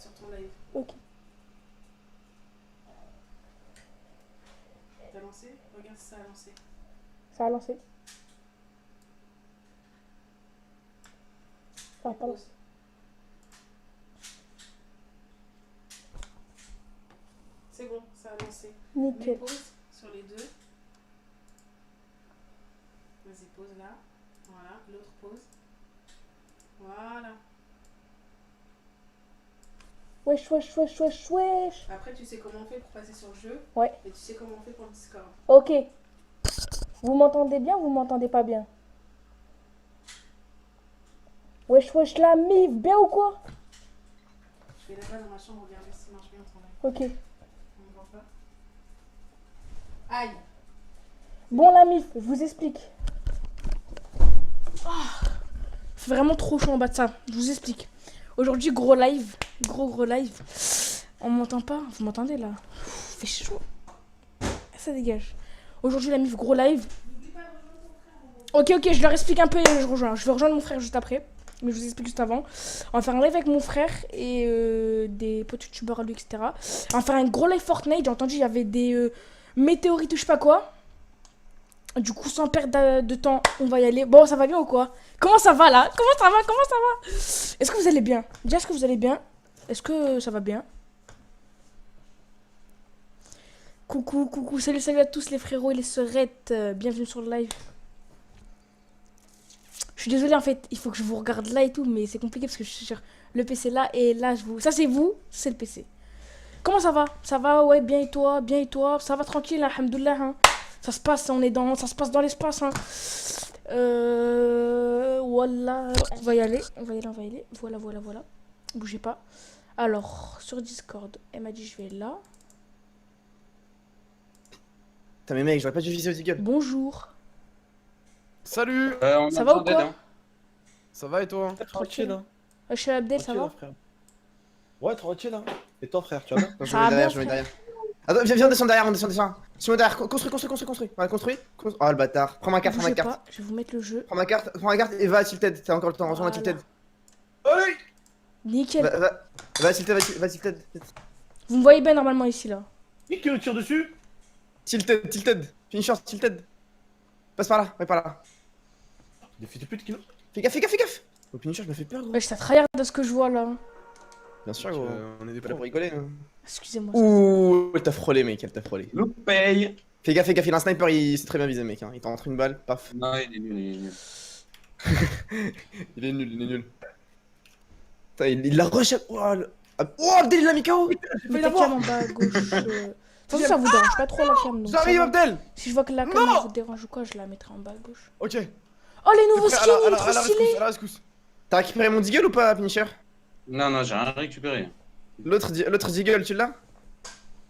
sur ton live. Ok. T'as lancé? Regarde si ça a lancé. Ça a lancé. Ça a pas lancé. Pause. C'est bon, ça a lancé. Mets Nickel. pause sur les deux. Vas-y, pause là. Voilà, l'autre pause. Voilà. Wesh, wesh, wesh, wesh, wesh. Après, tu sais comment on fait pour passer sur le jeu. Ouais. Et tu sais comment on fait pour le Discord. Ok. Vous m'entendez bien ou vous m'entendez pas bien? Wesh, wesh, la mif, bien ou quoi? Je vais là-bas dans ma chambre regarder si ça marche bien ton live. Ok. On ne voit pas. Aïe. Bon, la mif, je vous explique. C'est vraiment trop chaud en bas de ça. Je vous explique. Aujourd'hui, gros live. Gros live. On m'entend pas? Vous m'entendez là? Fait chaud. Ça dégage. Aujourd'hui, la mif, gros live. Ok, je leur explique un peu et je rejoins. Je vais rejoindre mon frère juste après. Mais je vous explique juste avant. On va faire un live avec mon frère et des potes youtubeurs à lui, etc. On va faire un gros live Fortnite. J'ai entendu, il y avait des météorites ou je sais pas quoi. Du coup, sans perdre de temps, on va y aller. Bon, ça va bien ou quoi? Comment ça va là? Comment ça va? Est-ce que vous allez bien? Déjà, est-ce que vous allez bien? Est-ce que ça va bien? Coucou, salut à tous les frérots et les sœurettes. Bienvenue sur le live. Je suis désolée en fait, il faut que je vous regarde là et tout, mais c'est compliqué parce que je suis sur le PC là et là je vous... Ça c'est vous, c'est le PC. Comment ça va? Ça va, ouais, bien et toi? Ça va tranquille, alhamdoulilah, hein. Ça se passe, ça se passe dans l'espace, hein. Voilà, on va y aller. Voilà. Bougez pas. Alors, sur Discord, elle m'a dit je vais là. Putain mais mec, j'aurais pas dû viser au Deagle. Bonjour. Salut. On Ça a va ou besoin d'aide, quoi? hein. Ça va et toi? Tranquille. Hein. Je suis Abdel, ça Tranquille, va? hein, frère. Ouais, tranquille. Hein. Et toi, frère, tu vas bien? Attends, je Ça me va mets derrière, bien, je me mets frère. derrière. Attends, viens, descendre derrière, on descend derrière. Suis-moi derrière, construis. Ouais, construis. Oh le bâtard. Prends ma carte. Bougez pas, je vais vous mettre le jeu. Prends ma carte et va à Tilted. T'as encore le temps, rejoins à Voilà. Tilted. Allez. Nickel. Va à Tilted, va à Tilted. Vous me voyez bien normalement ici là. Qui me tire dessus? Tilted. Finisher, Tilted. Passe par là, ouais, par là. Des fils de pute qui nous. Fais gaffe. Au finisher, je me fais peur, gros. Ouais, ça tryhard de ce que je vois là. Bien sûr, gros. On est des Pas là pros. pour rigoler. Hein. Excusez-moi. Ouh, elle t'a frôlé, mec, elle t'a frôlé. Loupé. Fais gaffe, il a un sniper, il s'est très bien visé, mec. Hein. Il t'en rentre une balle, paf. Non, il est nul. Il est nul. Putain, il la rush. Oh, Abdel, il l'a mis KO. Mettez la cam en bas à gauche. De toute façon, ça vous dérange pas trop la cam. Donc J'arrive, ça va. Abdel. Si je vois que la cam Non vous dérange ou quoi, je la mettrai en bas à gauche. Ok. Oh, les nouveaux T'es prêt skins, il est trop à la stylé. rescousse, à la rescousse. T'as récupéré mon Deagle ou pas, finisher? Non, j'ai rien récupéré. L'autre Deagle, tu l'as?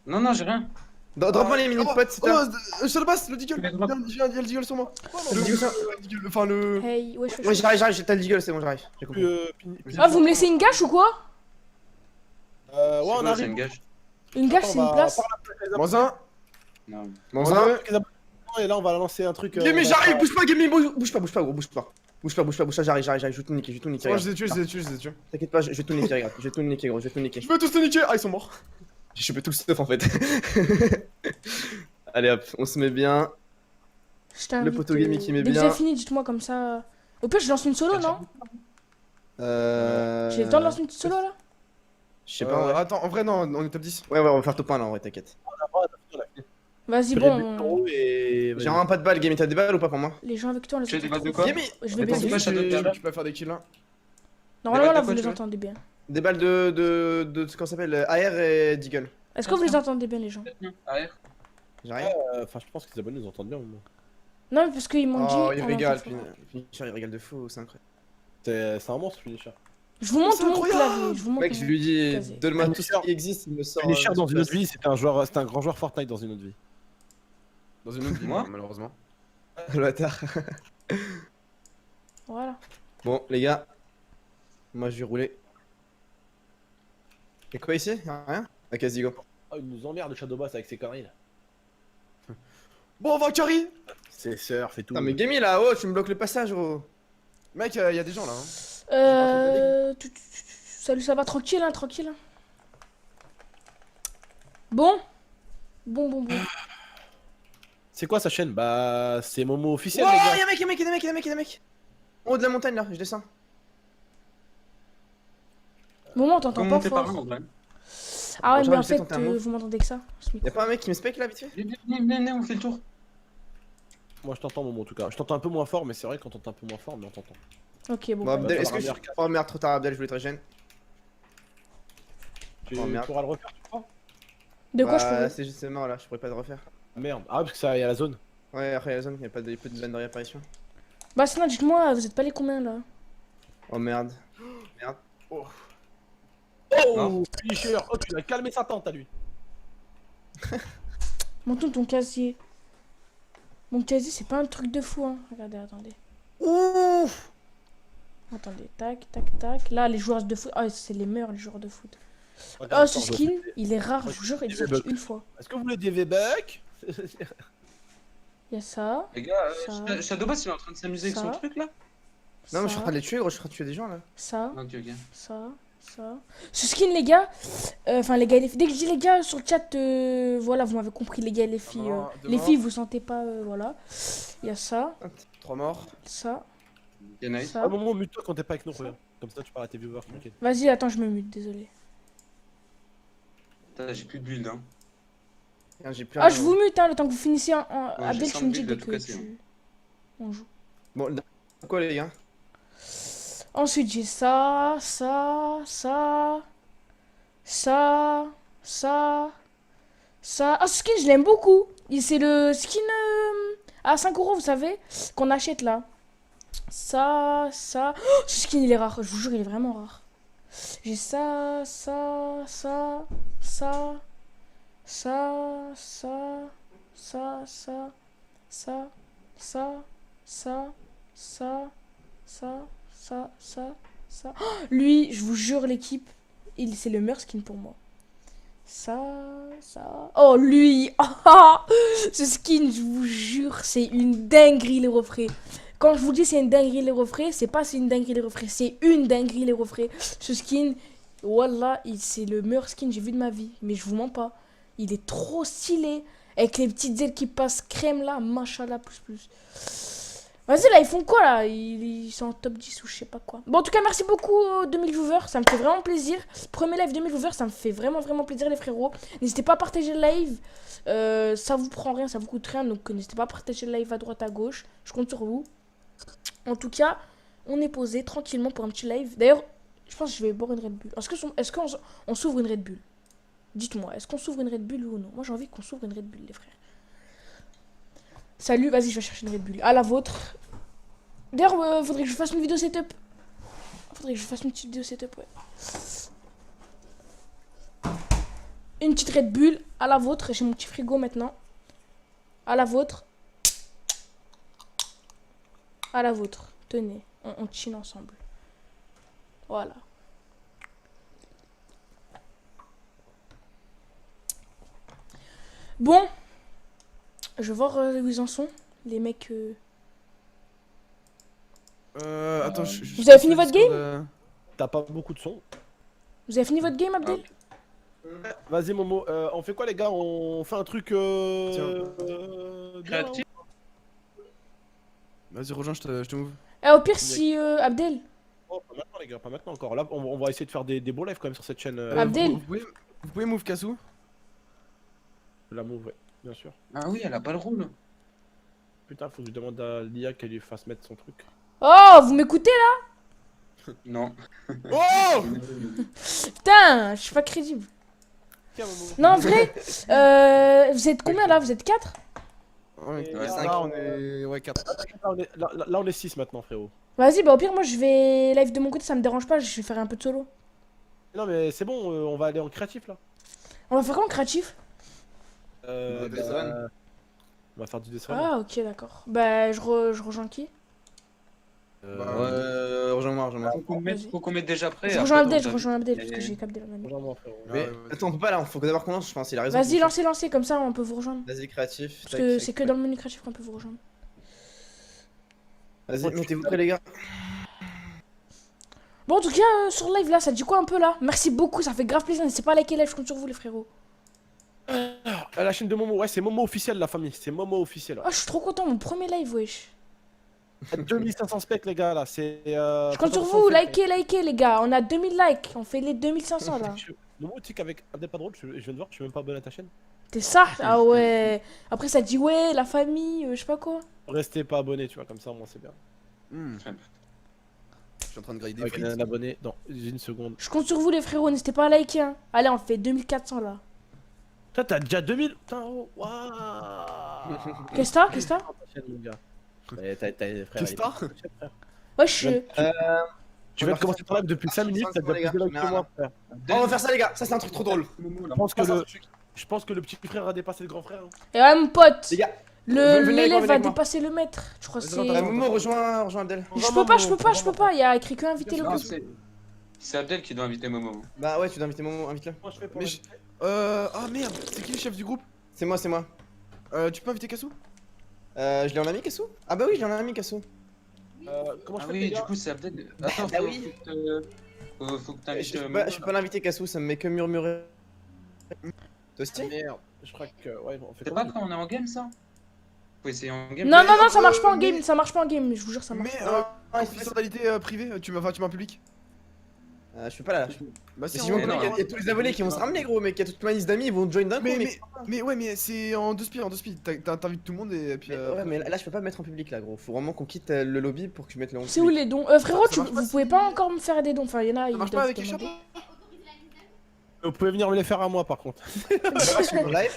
Non, j'ai rien. Drop-moi les mini potes, c'est un. Je te le passe, le Deagle. Mais Il y a le Deagle sur moi. Le Deagle, ça- Enfin, le. Hey, wesh. Ouais, j'arrive, t'as le Deagle, c'est bon, j'arrive. J'ai compris. Ah, vous me laissez une gâche ou quoi? Ouais, on C'est arrive. une gage. Une gâche, c'est une place. Moins un. Non. Moins un. Et là, on va lancer un truc. Gaming, j'arrive, bouge pas, Gaming, bouge pas, gros, bouge pas, j'arrive, je vais tout niquer, C'est bon, je regarde. les ai tués, je les ai tués. T'inquiète pas, je vais tout niquer, regarde, je vais tout niquer, gros, je vais tout niquer. Je veux tous te niquer. Ah, ils sont morts. J'ai chopé tout le stuff en fait. Allez hop, on se met bien. Je t'invite, poteau gaming qui met dès que bien. j'ai fini, dites-moi comme ça. Au pire, je lance une solo, non? J'ai le temps de lancer une petite solo là? Je sais pas, ouais. Attends, en vrai, non, on est top 10. Ouais, on va faire top 1 là, en vrai, t'inquiète. Vas-y, bon. Et. J'ai vraiment pas de balles, Gaming, t'as des balles ou pas pour moi? Les gens avec toi, on les Tu as des entend balles de trop quoi? fort. Gaming, Je vais Attends, baisser. c'est quoi, Shadow Pierre, là Tu peux faire des kills là. Normalement, balles là, de vous quoi, les tu veux entendez bien. des balles de comment ça s'appelle AR et Deagle. Est-ce que vous les entendez bien, les gens? AR. J'arrive. Enfin, je pense que les abonnés nous entendent bien. Moi. Non, mais parce qu'ils m'ont dit. Oh, il on régale, entend fort. Finisher, il régale de fou, c'est incroyable. C'est un monstre, Finisher. Je vous montre C'est mon incroyable. clavier. Je vous montre Mec, je mon lui dis, clavier. donne-moi tout ce qui existe, il me sort. Finisher dans sur une autre place. vie, c'était un grand joueur Fortnite dans une autre vie. Dans une autre vie, Moi malheureusement. Le bâtard. Voilà. Bon, les gars, moi je vais rouler. Y'a quoi ici? Y'a rien? Ok, vas-y, go. Oh, il nous emmerde le Shadowbass avec ses conneries là. Bon, on va Curry. Ses surf et tout. Non, mais Gaming là, oh, tu me bloques le passage, gros. Mec, y a des gens là. Hein. Salut, ça va tranquille, hein, tranquille. Hein. Bon. Bon. C'est quoi sa chaîne? Bah, c'est Momo officiel, Oh, les gars. y'a un mec. En haut de la montagne là, je descends. Moment, on t'entend Comment pas monter par là, fort. en vrai? Ah ouais, Genre, mais en je sais fait, tenter un move. vous m'entendez que ça. Ce micro. Y'a pas un mec qui me spec là vite fait? Venez, on fait le tour. Moi, je t'entends, Momo, en tout cas. Je t'entends un peu moins fort, mais c'est vrai qu'on t'entend un peu moins fort, mais on t'entend. Ok, bon. Bon, bah, Abdel, bah, est-ce que ça je. va bien. Oh merde, trop tard, Abdel, je voulais te régène. Tu Oh, merde. pourras le refaire, tu crois? De quoi je Bah, peux. c'est juste mort là, je pourrais pas le refaire. Merde. Ah, parce que ça y a la zone. Ouais, après la zone, y'a pas de zone de réapparition. Bah, sinon, dites-moi, vous êtes pas les combien là? Oh merde. Oh, Non. finisher. Oh, tu l'as calmé sa tante à lui. Montre ton casier. Mon casier, c'est pas un truc de fou, hein. Regardez, attendez. Ouf. Attendez, tac. Là, les joueurs de foot. Ah, c'est les meilleurs, les joueurs de foot. Regarde, Oh, ce attends, je- skin, il est rare, je vous jure, il est sorti une fois. Est-ce que vous voulez des V-Bucks? Il y a ça. Les gars, Ça. Shadowboss, il est en train de s'amuser avec son Ça. truc là. Non, mais je suis en ça, train de les tuer, gros, je suis en train de tuer des gens là. ça. Ok. Ça. Ce skin, les gars. Enfin, les gars et les filles. Dès que je dis les gars sur le chat, voilà, vous m'avez compris, les gars et les filles. Les filles, vous sentez pas, voilà. Il y a ça. 3 morts. Ça. Ok, nice. Ça. À un moment, mute-toi quand t'es pas avec nous, regarde. Comme ça, tu parles à tes viewers, tranquille. Vas-y, attends, je me mute, désolé. Putain, j'ai plus de build, hein. Putain, j'ai plus Ah, rien, je gros. vous mute, hein, le temps que vous finissez. Ouais, Abdel, j'ai tu me dis 100 dès builds à que tout casser, tu. On joue. Bon, quoi les gars? Ensuite, j'ai ça. Ah, ce skin, je l'aime beaucoup. C'est le skin à 5 euros, vous savez, qu'on achète là. Ça. Oh, ce skin, il est rare. Je vous jure, il est vraiment rare. J'ai ça. Oh, lui, je vous jure, l'équipe, c'est le meilleur skin pour moi. Ça. Oh, lui. Ce skin, je vous jure, c'est une dinguerie, les refrains. Quand je vous dis c'est une dinguerie, les refrains, c'est pas c'est une dinguerie, les refrains, c'est une dinguerie, les refrains. Ce skin, wallah, c'est le meilleur skin que j'ai vu de ma vie. Mais je vous mens pas. Il est trop stylé. Avec les petites ailes qui passent crème là, machallah, plus. Vas-y, là, ils font quoi, là? Ils sont en top 10 ou je sais pas quoi. Bon, en tout cas, merci beaucoup, 2000 viewers. Ça me fait vraiment plaisir. Premier live 2000 viewers, ça me fait vraiment plaisir, les frérots. N'hésitez pas à partager le live. Ça vous prend rien, ça vous coûte rien. Donc, n'hésitez pas à partager le live à droite, à gauche. Je compte sur vous. En tout cas, on est posé tranquillement pour un petit live. D'ailleurs, je pense que je vais boire une Red Bull. Est-ce qu'on s'ouvre une Red Bull? Dites-moi, est-ce qu'on s'ouvre une Red Bull ou non? Moi, j'ai envie qu'on s'ouvre une Red Bull, les frères. Salut, vas-y, je vais chercher une Red Bull. À la vôtre. D'ailleurs, faudrait que je fasse une vidéo setup. Faudrait que je fasse une petite vidéo setup, ouais. Une petite Red Bull. À la vôtre. J'ai mon petit frigo maintenant. À la vôtre. À la vôtre. Tenez, on chine ensemble. Voilà. Bon. Je vais voir où ils en sont. Les mecs... Attends, Vous avez fini votre game? T'as pas beaucoup de son. Vous avez fini votre game, Abdel? Vas-y, Momo. On fait quoi, les gars? On fait un truc. Bien, Créatif. Vas-y, rejoins, je te move. Au pire, si Abdel... Oh, pas maintenant, les gars, pas maintenant encore. Là, on va essayer de faire des beaux lives quand même sur cette chaîne. Abdel. Vous pouvez move Kazu? La move, ouais, bien sûr. Ah oui, elle a pas le rôle. Putain, faut que je demande à l'IA qu'elle lui fasse mettre son truc. Oh, vous m'écoutez là? Non. Oh! Putain, je suis pas crédible. Tiens, Momo. Non, en vrai, vous êtes combien là? Vous êtes 4? Ouais, Ouais, là, on est. Ouais, 4. Là, on est 6 maintenant, frérot. Vas-y, bah au pire, moi je vais live de mon côté, ça me dérange pas, je vais faire un peu de solo. Non, mais c'est bon, on va aller en créatif là. On va faire quoi en créatif? Death Run. On va faire du Death Run. Ah, ok, d'accord. Bah, je rejoins qui? Rejoins-moi. Faut qu'on mette déjà prêt. Je rejoins Abdel, parce que j'ai Abdel. Rejoins-moi, frérot. Mais attends, on peut pas là, faut d'abord qu'on lance, je pense, il a raison. Vas-y, lancez, comme ça on peut vous rejoindre. Vas-y, créatif. Parce que c'est que dans le menu créatif qu'on peut vous rejoindre. Vas-y, mettez-vous prêts, les gars. Bon, en tout cas, sur live là, ça dit quoi un peu là? Merci beaucoup, ça fait grave plaisir. N'hésitez pas à liker live, je compte sur vous les frérots. La chaîne de Momo, ouais, c'est Momo officiel, la famille. C'est Momo officiel. Ah, je suis trop content, mon premier live, wesh. 2500 specs, les gars, là. C'est. Je compte sur vous, likez, les gars. On a 2000 likes, on fait les 2500 là. Momo, tu sais qu'avec Abdel Padrol, je viens de voir que je suis même pas abonné à ta chaîne. T'es ça? Ah ouais. Après, ça dit ouais, la famille, je sais pas quoi. Restez pas abonné, tu vois, comme ça, moi, c'est bien. Je suis en train de grailler des Avec frites. un abonné, non, j'ai une seconde. Je compte sur vous, les frérots, n'hésitez pas à liker. Hein. Allez, on fait 2400 là. Toi, t'as déjà 2000. Putain, oh, waouh. Qu'est-ce que t'as? Qu'est-ce que t'as? Ta chaîne, mon gars. Mais t'as, frère. Qu'est-ce que t'as? Ouais, je suis. Tu viens de commencer ton live depuis 5 minutes, t'as déjà plus de likes que moi, frère. On va faire ça les gars, ça c'est un truc trop drôle. Je pense que le petit frère a dépassé le grand frère. Hein. Et ouais, mon pote. Les gars, Le venez avec moi, l'élève va venez avec moi. dépasser le maître. Je crois que c'est. Momo, rejoins Abdel. Je peux pas. Il y a écrit que inviter le Non, gars. c'est Abdel qui doit inviter Momo. Bah ouais, tu dois inviter Momo, invite-le. Moi, je fais pour Mais ah merde, c'est qui le chef du groupe? C'est moi. Tu peux inviter Kassou? Je l'ai en ami, Kassou? Ah bah oui, je l'ai en ami, Kassou. Comment je Ah fais, oui, les du gars coup, c'est Abdel. Attends, Bah oui. faut que t'invites Je peux pas l'inviter, Kassou, ça me met que murmurer. Toi aussi? Merde, je crois que. Ouais, on fait C'est pas quand on est en game ça? Faut essayer en game. Non, ça marche pas en game. Ça marche pas en game. Je vous jure, ça marche. Mais confidentialité privée, tu m'as mis en public? Je peux pas là. Bah Mais si, si on vous voulez, il y a tous les abonnés qui vont se ramener, gros, mais qu'il y a toute ma liste d'amis, ils vont join d'un coup. mais ouais, mais c'est en deux speed, t'invites tout le monde et puis. Ouais, mais là, je peux pas me mettre en public là, gros. Faut vraiment qu'on quitte le lobby pour que je mette le nom. C'est où les dons? Frérot, Ça marche pas vous pouvez pas encore me faire des dons. Enfin, il y en a. Ça ils marche pas doivent avec les demander. chapeaux? Vous pouvez venir me les faire à moi, par contre. Sur live.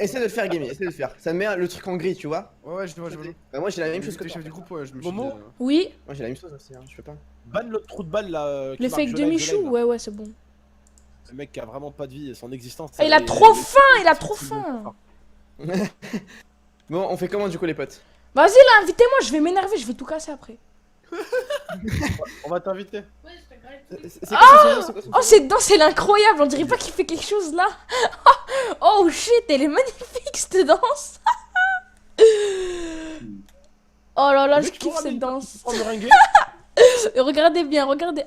Essaie de le faire, Gamey, essaie de le faire. Ça me met le truc en gris, tu vois. Ouais, je vois. Bah, moi j'ai la même chose que Le toi. chef du groupe, ouais, je me suis dit. Momo Oui, Moi j'ai la même chose aussi, hein, je peux pas. Ban le trou de balle là. qui le marque fake je de live, je Michou. live, là. Ouais, c'est bon. Le mec qui a vraiment pas de vie et son existence. Ah, il a trop faim, il a trop faim. Bon, on fait comment du coup, les potes? Vas-y là, invitez-moi, je vais m'énerver, je vais tout casser après. On va t'inviter. C'est quoi son nom? Oh, cette danse, elle est incroyable, on dirait pas qu'il fait quelque chose là. Oh shit, elle est magnifique cette danse. Oh là là, je kiffe cette danse. Oh, meringue. Regardez bien, regardez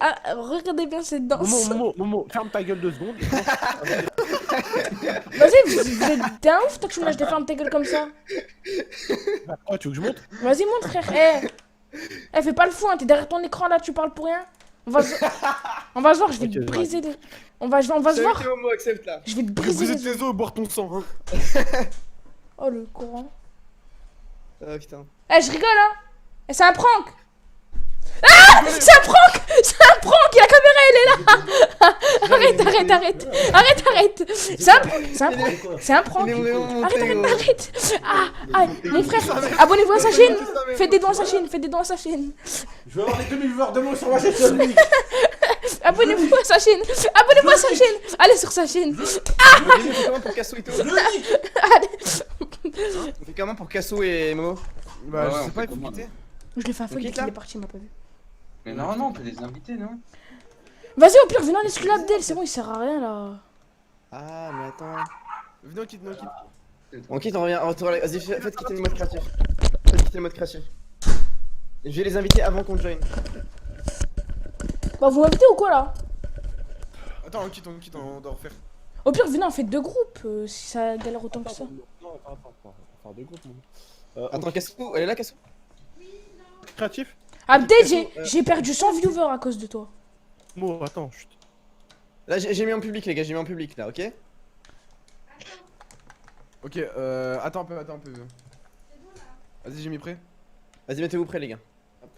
bien cette danse. Momo, ferme ta gueule 2 secondes. Vas-y, vous êtes d'un ouf, toi tu me lâches de fermer ta gueule comme ça. Oh, tu veux que je monte? Vas-y, monte frère. Eh, fais pas le fou, hein, t'es derrière ton écran là, tu parles pour rien. On va se voir, je vais te Ok, briser les... On va se voir. Momo, accepte là. Je vais te Briser briser les... tes os, boire ton sang. Hein. Oh le courant. Ah putain. Eh, je rigole hein. Eh, c'est un prank. Ah, c'est un prank. La caméra elle est là. Arrête. C'est un prank. Arrête. Ah, les frères, abonnez-vous à sa chaîne. Faites des dons à sa chaîne. Je veux avoir les 2000 viewers de moi sur ma chaîne. Abonnez-vous à sa chaîne. Allez sur sa chaîne. On fait comment pour Kassou et tout? Allez. On fait comment pour Kassou et Momo? Bah, Ouais, je on sais pas, fait il faut comment, quitter. Je l'ai fait un feu, Ok, il là. est parti, il m'a pas vu. Mais non, on peut les inviter, non? Vas-y, au pire, venez en exclu Abdel, c'est bon, il sert à rien là. Ah, mais attends. Venez, on quitte. On quitte, on revient. Vas-y, faites quitter le mode créatif. Je vais les inviter avant qu'on join. Bah, vous m'invitez ou quoi là? Attends, on quitte, on doit refaire. Au pire, venez, on fait 2 groupes si ça galère autant que ça. Non, attends. On va faire 2 groupes, Momo. Attends, Kassou, elle est là, Kassou? Créatif? Abdel, j'ai perdu 100 viewers à cause de toi. Momo, attends, chut. Là, j'ai mis en public, les gars, j'ai mis en public là, ok? Ok, attends un peu. Vas-y, j'ai mis prêt. Vas-y, mettez-vous prêts, les gars. Hop.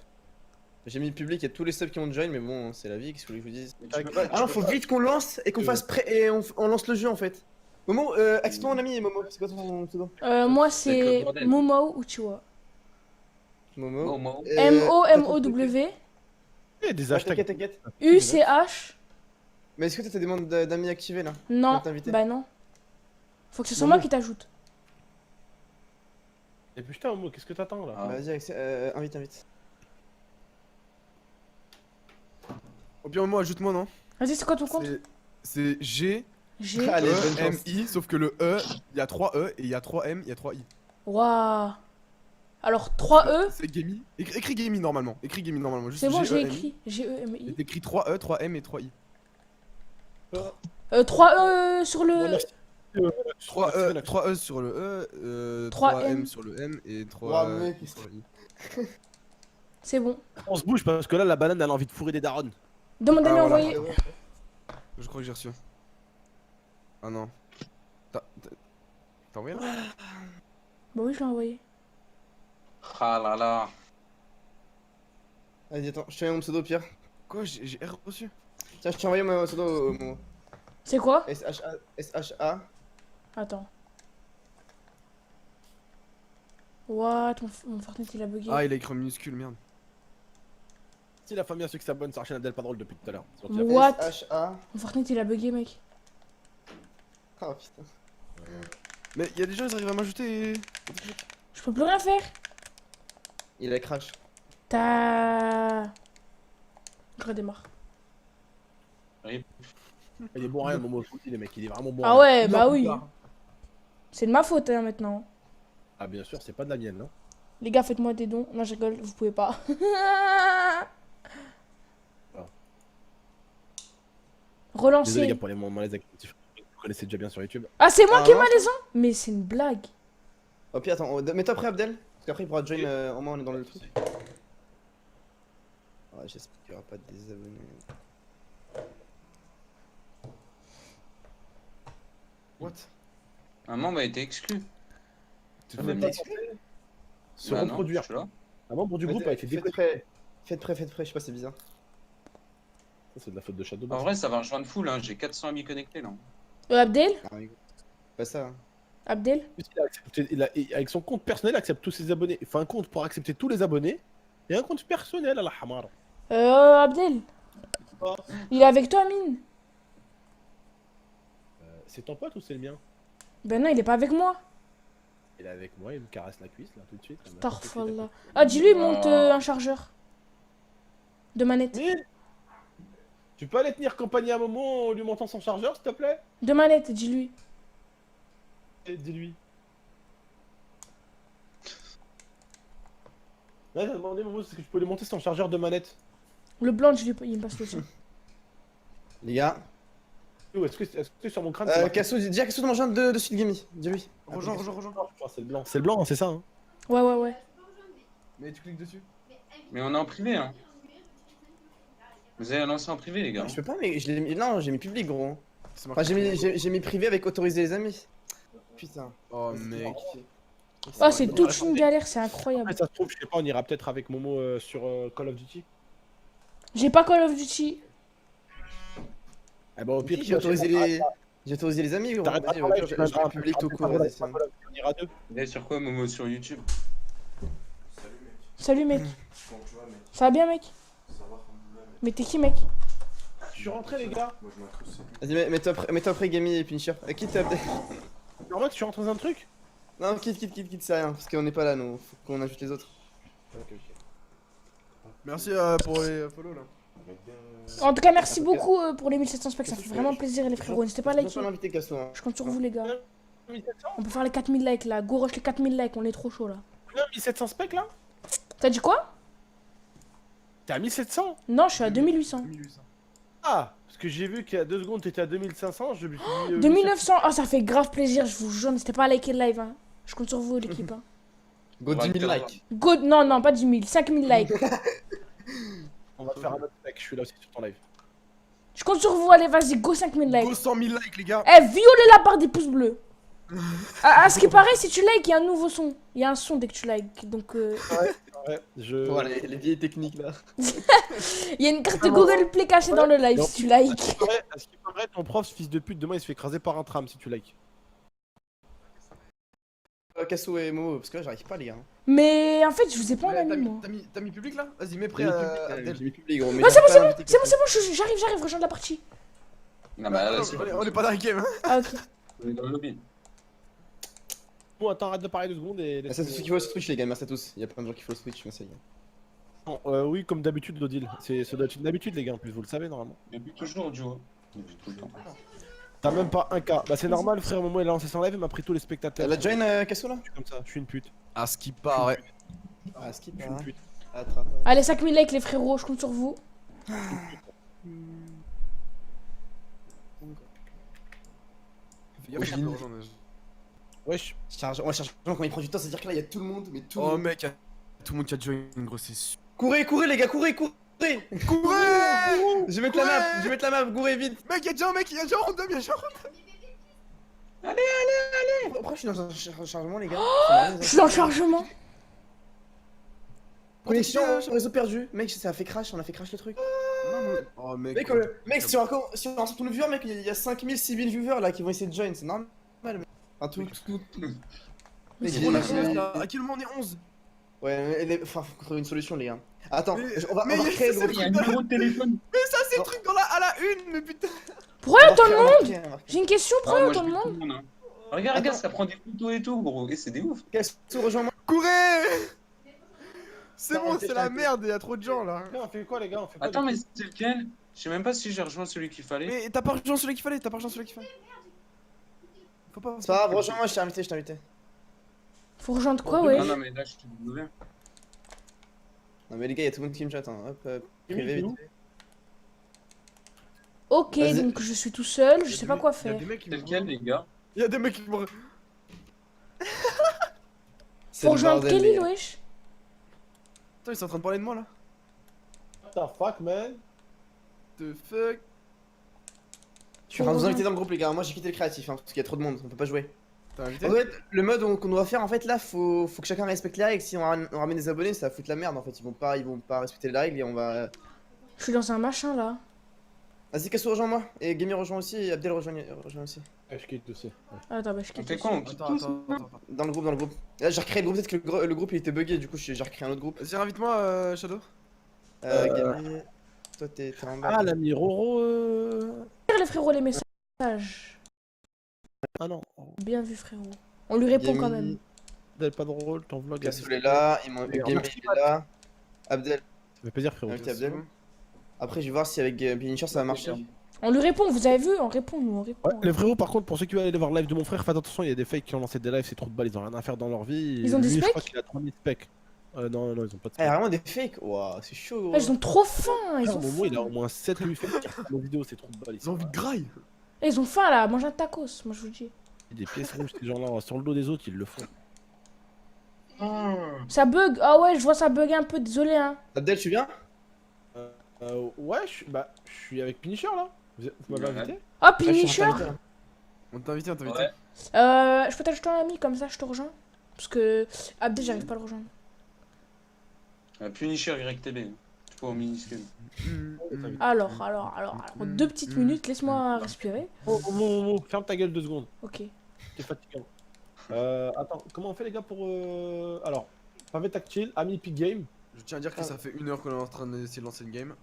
J'ai mis public, il y a tous les subs qui ont join, mais bon, c'est la vie, qu'est-ce que vous voulez que je vous dise? Ah non, faut vite qu'on lance et qu'on fasse prêt et on lance le jeu en fait. Momo, accepte-toi mon ami, Momo, c'est quoi ton pseudo? Moi, c'est Avec le bordel. Momo ou tu vois. Momo. Momo. M-O-M-O-W Il y a des Ah, hashtags. t'inquiète. U-C-H. Mais est-ce que t'as tes demandes d'amis activées là? Non, Pour t'inviter. bah non. Faut que ce soit Momo. moi qui t'ajoute. Et puis putain, Momo, qu'est-ce que t'attends là? Ah. Vas-y, invite. Au pire, moment, ajoute-moi, non? Vas-y, c'est quoi ton compte? C'est G, G. Allez, E, bonne M, chance. I, sauf que le E, il y a 3 E, et il y a 3 M, il y a 3 I. Waouh. Alors, 3E. C'est Gamey. Écris Gamey normalement. Juste C'est bon, j'ai G-E-M-I. écrit. Et G-E-M-I. t'écris 3 E, 3 M et 3 I. 3E sur Bon, le. merci. 3 E sur le E, 3 3 M M sur le M et 3 Ouah, mec, sur le I. C'est bon. On se bouge parce que là, la banane, elle a envie de fourrer des darons. Demande à Ah, lui voilà. envoyer. Je crois que j'ai reçu. Ah non. T'as envoyé là? Bah oui, je l'ai envoyé. Ah là là. Vas-y, attends, je t'ai envoyé mon pseudo, Pierre. Quoi? J'ai R reçu? Tiens, je t'ai envoyé mon pseudo, mon C'est quoi? SHA. Attends. What? Mon Fortnite il a bugué. Ah, il a écrit en minuscule, merde. Si la famille a ceux qui s'abonnent, ça Archel Abdel pas drôle depuis tout à l'heure. C'est gentil. What? SHA. Mon Fortnite il a bugué, mec. Oh putain. Mais y'a des gens, ils arrivent à m'ajouter. Je peux plus rien faire. Il a crash. Je redémarre. Il est bon à rien, Momo, je vous le dis, les mecs, il est vraiment bon à Ah rien. ouais, bah oui. C'est de ma faute hein, maintenant. Ah, bien sûr, c'est pas de la mienne, non? Les gars, faites-moi des dons. Non, je rigole, vous pouvez pas. Désolé, les Relancer. gars, pour les moments malaises actifs. Vous connaissez déjà bien sur YouTube. Ah, c'est moi Ah, qui est non. malaisant? Mais c'est une blague. Oh, puis attends, mets-toi prêt, Abdel. Parce qu'après, il pourra join. Au moins, on est dans le truc. Ouais, j'espère qu'il y aura pas de désabonnés. What? Un membre a été exclu. Tu Ah, fais mais pas exclu. Se Bah non, reproduire. je suis là. Un membre du groupe a été Faites déconnecté. prêt. Faites prêt, je sais pas, c'est bizarre. Ça, c'est de la faute de Shadow. En vrai, ça va rejoindre full, hein. J'ai 400 amis connectés là. Abdel? Ah, oui. Pas ça. Hein. Abdel? Avec son compte personnel, il accepte tous ses abonnés. Il faut un compte pour accepter tous les abonnés. Et un compte personnel à la hamar. Abdel? Il est avec toi, Amine? C'est ton pote ou c'est le mien? Ben non, il est pas avec moi. Il est avec moi, il me caresse la cuisse là tout de suite. Tarfallah. Ah, dis-lui, monte un chargeur. De manette. Mais tu peux aller tenir compagnie à un moment en lui montant son chargeur, s'il te plaît? De manette, dis-lui. Dis-lui. Ouais, j'ai demandé Momo, est-ce que je peux lui monter son chargeur de manette? Le blanc, il me passe le sien. Les gars. Ou est-ce que sur mon crâne c'est marqué? Casso, dis à Casso de manger un de Sud Gaming. Dis-lui. Rejoins. Je crois, c'est le blanc. C'est le blanc, hein, c'est ça hein? Ouais. Mais tu cliques dessus. Mais on est en privé, hein. Vous avez lancé en privé, les gars. Je peux pas, mais je l'ai mis. Non, j'ai mis public, gros. C'est Enfin, marqué. j'ai mis privé avec autoriser les amis. Putain. Oh mec. Ah, c'est toute une galère, c'est incroyable. Après, ça se trouve, je sais pas, on ira peut-être avec Momo sur Call of Duty. J'ai pas Call of Duty. Eh ben, au pire, J'ai autorisé les amis, gros. T'arrêteras Vas-y, pas au là, pire, tu je vas mets public tout court, vas-y, c'est bon. On ira deux. Vous êtes sur quoi, Momo? Sur YouTube? Salut, mec. Ça va bien, mec? Mais t'es qui, mec? Je suis rentré, les gars. Vas-y, mets-toi prêt, Gamy et Pincher. Quitte, Abdel. Normal que je suis rentré dans un truc. Non, quitte, c'est rien. Parce qu'on est pas là, nous. Faut qu'on ajoute les autres. Merci pour les follow là. En tout cas, merci beaucoup pour les 1700 specs, ça fait vraiment plaisir, les frérots. N'hésitez pas à Je peux liker. pas l'inviter, Casso. Hein. Je compte sur vous, les gars. 1700 On peut faire les 4000 likes là. Go rush les 4000 likes, on est trop chaud là. 1700 specs là? T'as dit quoi? T'es à 1700? Non, je suis à 2800. 1800. Ah, parce que j'ai vu qu'il y a 2 secondes t'étais à 2500, je me suis dit... 2900, ah ça fait grave plaisir, je vous jure, n'hésitez pas à liker le live. Hein. Je compte sur vous, l'équipe. Hein. Go 10 000 likes. Go, non, pas 10 000, 5000 likes. On va te faire un autre spec, je suis là aussi sur ton live. Je compte sur vous, allez, vas-y, go 5000 likes. Go 100 000 likes les gars. Eh, violez la barre des pouces bleus. À ce qui paraît, si tu likes, il y a un nouveau son. Il y a un son dès que tu likes. Donc, Ouais, je... Voilà, les vieilles techniques là. il y a une carte Google Play cachée dans le live si tu likes. À ce qui paraît, ton prof, ce fils de pute, demain il se fait écraser par un tram si tu likes. Casso et Momo, parce que là, j'arrive pas, les gars. Mais en fait, je vous ai pas en Ouais, ami, moi. T'as mis public là? Vas-y, mets prêt J'ai Abdel. mis public, gros. Mais Ah, c'est bon, j'arrive pas à l'inviter, Casso. j'arrive, rejoins la partie. Non, bah là, c'est On est pas dans la game. Hein. Ah, ok. on est dans le lobby. Bon, attends, arrête de parler 2 secondes et... Merci à tous ceux qui voient ce Twitch, les gars. Merci à tous. Il y a plein de gens qui font ce Twitch. Merci, les gars. Bon, oui, comme d'habitude, Lodil. C'est d'habitude, les gars, en plus, vous le savez, normalement. Depuis toujours, duo. Depuis tout le temps. T'as même pas un cas. Bah, c'est normal, frère, au moment où il a lancé son live, il m'a pris tous les spectateurs. Elle a join Casso là? Je suis comme ça, je suis une pute. À ce qui paraît. Ah, skip, Je suis une pute. Attrape. Allez, 5000 likes, les frérots, je compte sur vous. Fais gaffe, il peut rejoindre. Wesh. Ouais, chargement, quand il prend du temps, c'est-à-dire que là, il y a tout le monde, mais tout le Oh monde. mec, y'a tout le monde qui a join, gros, c'est sûr. Courez, courez, les gars, courez, courez! Courez! Je vais mettre la map, je vais mettre la map, courez vite! Mec, y'a déjà un mec, y'a déjà un random, y'a déjà un random. Pourquoi je suis dans un chargement, les gars? Je suis en chargement. Connexion, réseau perdu. Mec, ça a fait crash, on a fait crash le truc. Oh mec. Mec, si on lance tous nos viewers, mec, il y a 5000, 6000 viewers là qui vont essayer de join, c'est normal, mec. Enfin, tout. Mais c'est il est quoi, là. ça À quel moment on est 11? Ouais, enfin, faut trouver une solution, les gars. Attends, Mais- on va mais créer c'est le Il y a un numéro de téléphone. Mais ça, c'est le truc dans à la une, mais putain. Pourquoi il y a autant de monde? J'ai une question, pourquoi il y a moi, je autant de dis tout monde? le monde, hein. Regarde, ça prend des photos et tout, gros. Et c'est des ouf. Rejoins-moi. Courez! C'est Non, bon, on fait c'est la ça. merde, y'a trop de gens là. On fait quoi, les gars? On fait quoi? Attends, mais c'est lequel? Je sais même pas si j'ai rejoint celui qu'il fallait. Mais t'as pas rejoint celui qu'il fallait, t'as pas rejoint celui qu'il fallait. Faut pas. C'est pas grave, rejoins-moi, je t'ai invité, je t'ai invité. Faut rejoindre quoi, Non, ouais? non, mais là, je suis ouvert. Non, mais les gars, y'a tout le monde qui me chatte, hein. Hop, privé, vite. Ok, Vas-y. donc je suis tout seul, je sais pas quoi Y'a faire. des mecs qui C'est me lequel, les gars? Y'a des mecs qui me. C'est Faut le rejoindre bordel, quelle les île, gars. wesh? Attends, ils sont en train de parler de moi là. What the fuck, man? The fuck? Je suis en train de vous inviter dans le groupe, les gars. Moi, j'ai quitté le créatif, hein, parce qu'il y a trop de monde, on peut pas jouer. T'as invité? En fait, le mode qu'on doit faire, en fait, là, faut que chacun respecte les règles. Si on ramène des abonnés, ça va foutre la merde, en fait. Ils vont pas respecter les règles et on va. Je suis dans un machin là. Vas-y, Casso, rejoins-moi. Et Gammy rejoint aussi, et Abdel rejoint aussi. Ouais, je quitte aussi. Ouais. Attends, bah je On quitte. fait quoi? On quitte Attends, tous? attends. Dans le groupe. Là, j'ai recréé le groupe, peut-être que le groupe il était bugué, du coup, j'ai recréé un autre groupe. Vas-y, invite-moi, Shadow. Gammy, toi, t'es en bas. Ah, l'ami Roro. Les frérots, les messages. Ah non. Bien vu, frérot. On lui répond quand même. Abdel, pas de rôle, ton vlog. Casso, il est là, Gammy, il est là. Abdel, Ça fait plaisir, frérot. invité Abdel. Après, je vais voir si avec Pinisher ça va marcher. On lui répond, vous avez vu? On répond, nous, on répond. Ouais, les frérots, par contre, pour ceux qui veulent aller voir le live de mon frère, faites attention, il y a des fakes qui ont lancé des lives, c'est trop de balles, ils ont rien à faire dans leur vie. Ils ont des Lui, je specs crois qu'il a 3000 specs. Non, ils ont pas de Ah, y'a specs. vraiment des fakes? Waouh, c'est chaud, gros. Ah, ils ont trop faim, ils Frère, ont Momo, il a faim. au moins 7 ou 8 fakes qui regardent nos vidéos, c'est trop de balles. Ils ont envie de graille. Eh, ils ont faim là, mange un tacos, moi je vous le dis. Des pièces rouges, ces gens-là, sur le dos des autres, ils le font. Ça bug, ah ouais, je vois ça bug un peu, désolé hein. Abdel, tu viens? Ouais, je suis avec Pinisher là. Vous m'avez Ouais. invité? Oh, Ouais, je suis Punisher. en train de- On t'a invité, on t'a invité. Ouais. Je peux t'ajouter un ami comme ça, je te rejoins. Parce que Abdel, j'arrive pas à le rejoindre. Punisher YTB. Tu vois, au miniscule. Alors, 2 petites minutes, laisse-moi respirer. Oh, Momo, ferme ta gueule 2 secondes. Ok. T'es fatigant. Attends, comment on fait les gars pour alors, pavé tactile, ami Epic Game. Je tiens à dire que ça fait 1 heure qu'on est en train d'essayer de lancer une game.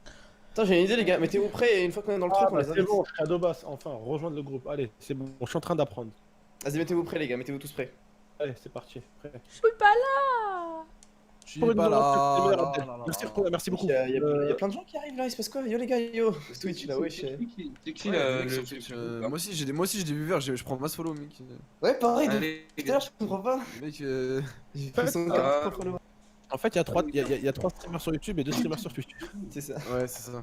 Attends, j'ai une idée, les gars. Mettez-vous prêts et une fois qu'on est dans le truc, on les c'est invite. bon, Shadow Bass, enfin, rejoindre le groupe. Allez, c'est bon, je suis en train d'apprendre. Vas-y, mettez-vous prêts, les gars. Mettez-vous tous prêts. Allez, c'est parti. Prêt. Je suis pas là. Je suis Pour une pas bonne rentrée, là. c'est là, meilleur, là, là, Merci, là. Rocco, merci beaucoup. Il y a plein de gens qui arrivent là, il se passe quoi? Yo, les gars, yo. Twitch là, wesh. C'est qui Ouais, là mec, sur Twitch, moi aussi j'ai des viewers, je prends masse follow mec. Ouais, pareil, Allez, tout à l'heure, je comprends pas. Mec, J'ai fait son Ah. carte pour follow. En fait, il y a 3 streamers sur YouTube et 2 streamers sur Twitch. C'est ça. ouais c'est ça.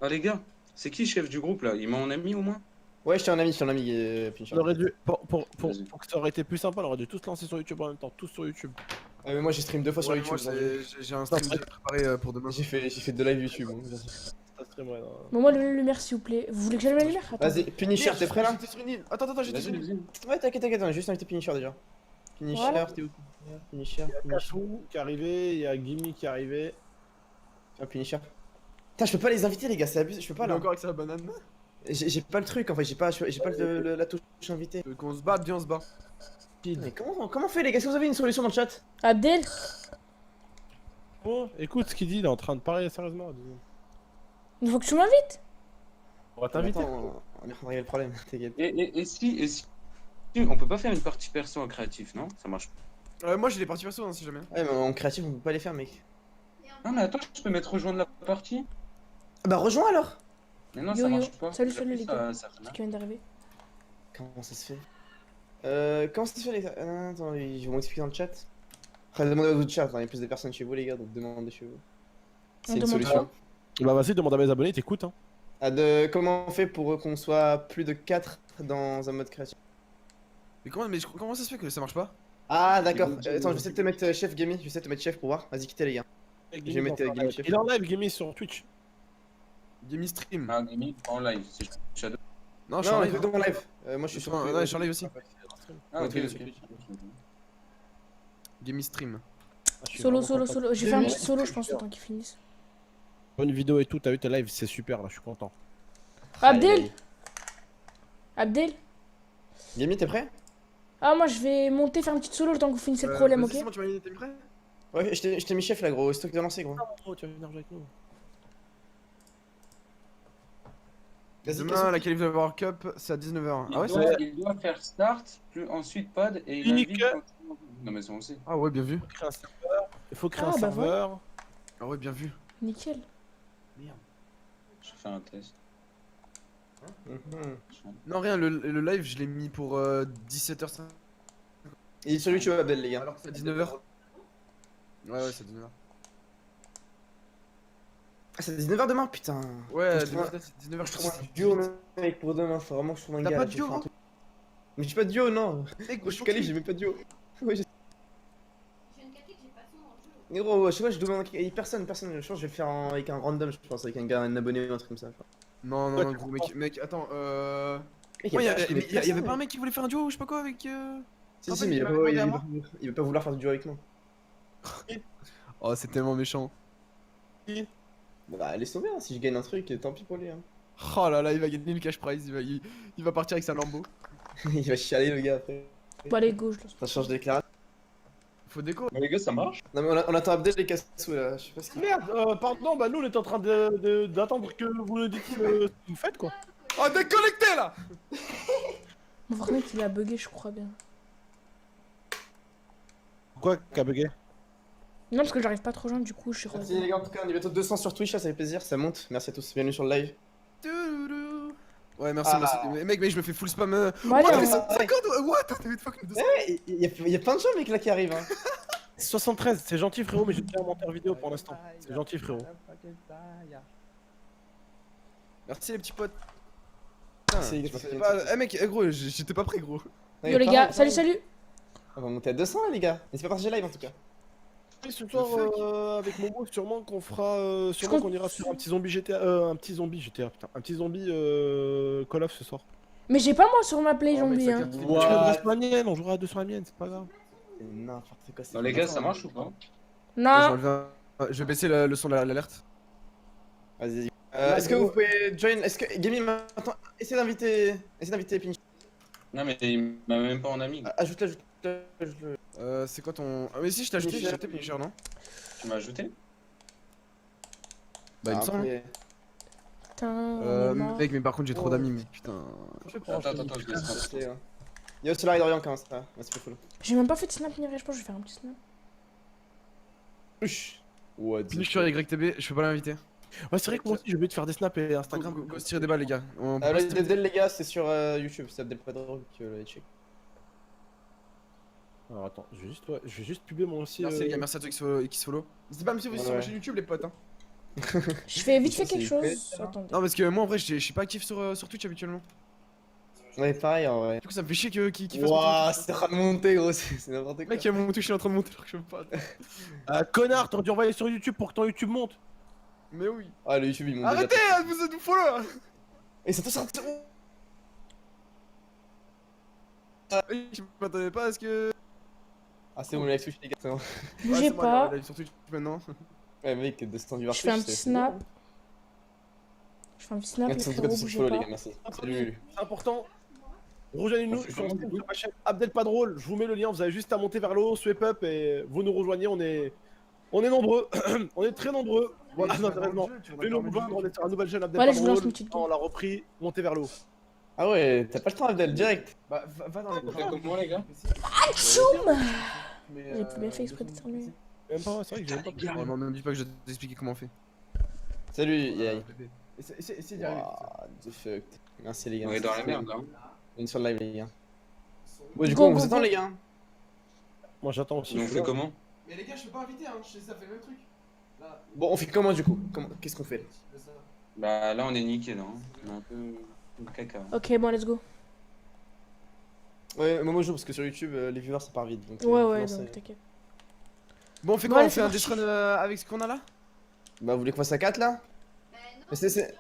Ah les gars, c'est qui chef du groupe là? Il m'a en ami au moins? Ouais, je suis un ami, Pinisher. On aurait dû, pour Vas-y. que ça aurait été plus sympa, on aurait dû tous lancer sur YouTube en même temps, tous sur YouTube. Ouais, mais moi, j'ai stream 2 fois sur Ouais, YouTube. moi j'ai un stream déjà préparé pour demain. J'ai fait 2 lives YouTube. hein. Ça stream, ouais, non. Bon, moi, le lumière, s'il vous plaît. Vous voulez que j'allume la lumière? Attends. Vas-y, Pinisher, t'es prêt là? J'étais sur une île. Attends, j'étais Vas-y, sur une île. vas-y. Ouais, t'inquiète, on a juste invité Pinisher déjà. Pinisher, Voilà. t'es où? Pinisher, Kachou qui est arrivé, il y a Gimme qui est arrivé. Tiens, Pinisher. Putain, je peux pas les inviter, les gars, c'est abusé, je peux pas Il est là. encore avec sa banane. J'ai pas le truc en fait, j'ai pas la touche invité. Qu'on se bat, viens on se bat. Mais comment on fait les gars? Est-ce que vous avez une solution dans le chat? Abdel, Bon, écoute ce qu'il dit, il est en train de parler sérieusement. il faut que tu m'invites. On va t'inviter. Attends, on est en train de régler le problème, t'inquiète. Et si on peut pas faire une partie perso en créatif, non? Ça marche pas. Moi j'ai les parties perso hein, si jamais. Ouais, mais en créatif, on peut pas les faire, mec. Non mais attends, je peux mettre rejoindre la partie? Ah bah, rejoins alors! Mais non, Yo, ça yo. marche pas. Salut, J'ai salut, appris les ça, gars. ça Ce qui vient d'arriver. Comment ça se fait? Comment ça se fait les gars? Attends, ils vont m'expliquer dans le chat. Après, demandez aux autres chats, il y a plus de personnes chez vous, les gars, donc demandez chez vous. C'est On une demande solution. Bah vas-y, demande à mes abonnés, t'écoutes hein. Comment on fait pour qu'on soit plus de 4 dans un mode créatif? Mais comment ça se fait que ça marche pas? Ah d'accord, Ils vont- attends, je vais essayer de te mettre chef gaming, je vais essayer de te mettre chef pour voir. Vas-y, quittez les gars. Je vais mettre Game Chef. Il est en live, Gaming sur Twitch. Gaming stream. Ah, gaming, pas en live, c'est Shadow. Non, je suis en Non, live. dans mon live. Moi je suis sur. Non, je suis en live aussi. Ah, ok, Ouais, ok. Gaming stream. Solo. J'ai fait un petit solo, je pense, le temps qu'ils finissent. Bonne vidéo et tout, t'as vu tes lives, c'est super là, je suis content. Abdel Abdel Gaming, t'es prêt? Ah, moi je vais monter faire une petite solo le temps que vous finissez le problème, ok? Tu m'as mis, t'es prêt? Ouais, je t'ai mis chef là, gros. Stock de lancer, gros. Oh, tu vas venir jouer avec nous. Vas-y, Demain, la qualif de la World Cup, c'est à 19h. Ah ouais, Il doit faire start, puis ensuite pod, et il Unique. invite... Non mais ça on sait. Ah ouais, bien vu. Il faut créer Ah, un bah serveur. Ah ouais, bien vu. Nickel. Je fais un test. Non, rien, le live, je l'ai mis pour 17h05. Il est sur YouTube, Abdel, les gars. Alors que c'est à 19h. Ouais, c'est à 19h. Ah, c'est 19h demain, putain. Ouais, Je trouve c'est 19h, Je trouve un duo, mec, pour demain. Faut vraiment que je trouve un T'as gars. pas là, de je vais duo, faire un gros? truc. Mais j'ai pas de duo, non. Mec, Moi, je suis calé, j'ai même pas de duo. Ouais, j'ai. J'ai une caté que j'ai pas son dans le jeu. Mais gros, je sais pas, je demande personne. Je pense que je vais faire avec un random, je pense, avec un gars, un abonné ou un truc comme ça. Non, Ouais, non, tu gros, mec, attends, Mec, Ouais, je connais y'avait personne, pas un mec qui voulait faire un duo ou je sais pas quoi avec. Si, si, mais il va pas vouloir faire du duo avec moi. Oh, c'est tellement méchant. Bah, laisse tomber, hein, si je gagne un truc, tant pis pour lui. Hein. Oh là là, il va gagner le cash prize, il va partir avec sa Lambo. Il va chialer, le gars, après. Bon, allez, go, je lance. Ça change de déclaration. Faut déco. Mais les gars, ça marche? Non, mais on attend Abdel les cassous là, je sais pas ce qu'il fait. Merde, pardon, bah nous on est en train d'attendre que vous nous dites ce que vous faites quoi. Oh, déconnecté là. Mon Fortnite il a bugué, je crois bien. Quoi qu'a bugué? Non, parce que j'arrive pas trop joindre, du coup, je suis Merci les gars, en tout cas, on est bientôt 200 sur Twitch, là, ça fait plaisir, ça monte. Merci à tous, bienvenue sur le live. Ouais, merci, Ah. merci. Mais mec, je me fais full spam. Bon, allez, What, on mais va- 50? What? T'as vu de fucking 200? Il y a plein de gens, mec, là qui arrivent. Hein. 73, c'est gentil frérot, mais j'ai déjà un monteur vidéo pour l'instant. C'est gentil frérot. Merci les petits potes. C'est- Je m'attendais pas. Eh mec, gros, j'étais pas prêt, gros. Yo les gars, salut. On va monter à 200 là, les gars. N'hésitez pas à partager live en tout cas. Et ce soir avec Momo, sûrement qu'on fera, sûrement compte- qu'on ira sur un petit zombie GTA, un petit zombie GTA, putain, un petit zombie Call of ce soir. Mais j'ai pas moi sur ma play Oh, mec, zombie, ça hein. capte. Tu vas sur la mienne, on jouera à deux sur la mienne, c'est pas grave. C'est n'importe quoi. c'est Non les gars, ça n'importe marche ou pas? quoi. Non. Je vais baisser le son de l'alerte. Vas-y. Est-ce que vous pouvez join? Est-ce que Gaming maintenant essayez d'inviter Pinch. Non mais il m'a même pas en ami. Ajoute-le. C'est quoi ton. Ah, mais si, je t'ai ajouté, Punisher, non? Tu m'as ajouté? Bah, il me semble. Après, Putain, on est mort. Mec, mais par contre, j'ai trop d'amis, mais putain. Attends, je laisse c'est, Yo, Solar et Dorian quand même, ça. C'est pas cool. J'ai même pas fait de snap ni rien, je pense que je vais faire un petit snap. What? Punisher YTB, je peux pas l'inviter. Ouais, c'est vrai que moi aussi j'ai oublié de faire des snaps et Instagram. Go se tirer des balles, les gars. On peut Là, pas se tirer- Abdel, les gars, c'est sur YouTube, c'est Abdel Pedro que le check. Alors attends, je vais juste publier mon aussi. Merci les gars, merci à tous qui se follow. N'hésitez pas à me suivre aussi sur ma chaîne YouTube, les potes. Hein. Je fais vite fait C'est quelque hyper chose. Attendez. Non, parce que moi en vrai, je suis pas actif sur Twitch habituellement. Ouais, pareil en vrai. Du coup, ça me fait chier qu'il fasse. Wouah, c'est en train de monter, gros, c'est n'importe quoi. Mec, mon Twitch est en train de monter alors que je peux pas. Connard, t'aurais dû envoyer sur YouTube pour que ton YouTube monte. Mais oui. Ah, le YouTube, il monte. Arrêtez de vous follow là. Et ça te sort. Je m'attendais pas à ce que. Ah, c'est bon, le live Twitch, les gars, c'est bon. Bougez pas. Live sur Twitch maintenant. Ouais, mec, 200 viewers. Je fais un petit snap. Je fais un petit snap, les Merci en tout cas frérots, de se bougez follow, les pas. gars, merci. Salut, Lulu. C'est important. Rejoignez-nous On fait sur comment, Steam, du coup sur ma chaîne Abdel Padrol. Je vous mets le lien, vous avez juste à monter vers le haut, swipe up et vous nous rejoignez. On est nombreux, on est très nombreux. Voilà, non, sérieusement. Venez nous rejoindre, on est sur la nouvelle chaîne Abdel Bon, allez, je vous Padrol. lance une petite On l'a repris, montez vers le haut. Ah ouais, t'as pas le temps, Abdel, direct. Bah, va dans les. On fait comme moi les gars? Choum. J'ai bien fait exprès de terminer. Même pas, c'est vrai que j'ai même pas. Oh non, ne me dis pas que je vais t'expliquer comment on fait. Salut, Yaï. Essaye d'y arriver. Wouah, the fuck. Merci, les gars. On est dans la merde là. On est sur le live, les gars. Bon, du Go, coup, on go, vous attend, go. les gars. Moi j'attends aussi. Et on je suis fait là. comment? Mais les gars, je peux pas inviter, hein, ça fait le même truc. Bon, on fait comment, du coup? Qu'est-ce qu'on fait? Bah là on est niqué là. On est un peu caca. Ok, bon, let's go. Ouais, Momo joue parce que sur YouTube, les viewers ça part vite. Donc, Ouais, ouais, influence, donc t'inquiète. Bon, on fait Bon, quoi? allez, On c'est fait un parti. death run avec ce qu'on a là? Bah, vous voulez qu'on fasse à 4 là? Mais c'est.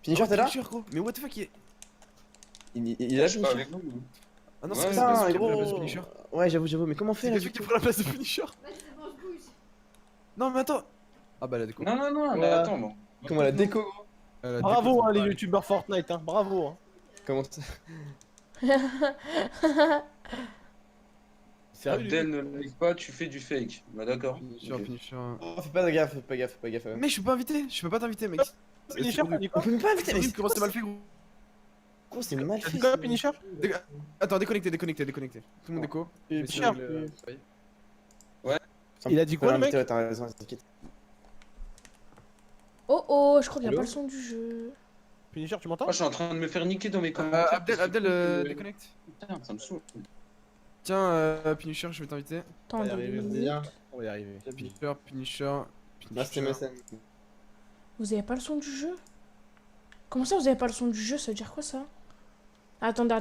Finisher, t'es là? Finisher, gros. Mais what the fuck, il est. Il est là, Je suis pas Finisher? avec nous. Ah non, Ouais, c'est putain, pas Putain, celui qui a pris la place de gros. Finisher. Ouais, j'avoue, mais comment on fait C'est là celui du qui coup? prend la place de Finisher. Non, mais attends. Ah bah la déco. Non, non, non, mais Ouais. attends, bon. Comment la déco? La Bravo, déco, hein, c'est les pas- youtubeurs Fortnite, hein. Bravo. Hein. Comment ça? Sérieux, Abdel ne live pas, tu fais du fake. Bah d'accord. Finisher, Ok. Finisher. Oh, fais pas gaffe, fais pas gaffe, fais pas gaffe. Mais je peux pas inviter, je peux pas t'inviter, mec. Finisher, t'as dit On quoi? peut même pas C'est inviter, mais horrible comment c'est mal fait, gros. gros, c'est mal T'as fait. dit quoi, ce- Finisher? Attends, déconnecté. Tout le monde déco. Et Mais puis, sinon, Finisher. ouais. Il a dit quoi, le mec? Ouais, t'as raison, t'inquiète. Oh oh, je crois qu'il y a Allô pas le son du jeu. Finisher, tu m'entends? Moi, je suis en train de me faire niquer dans mes commentaires. Abdel, parce que tout le- déconnecte. Putain, ça me saoule. Tiens, Finisher, je vais t'inviter. Attends, y deux arriver, minutes. On va y arriver. Finisher. Master MSN. Vous avez pas le son du jeu? Comment ça, vous avez pas le son du jeu? Ça veut dire quoi ça? Attendez.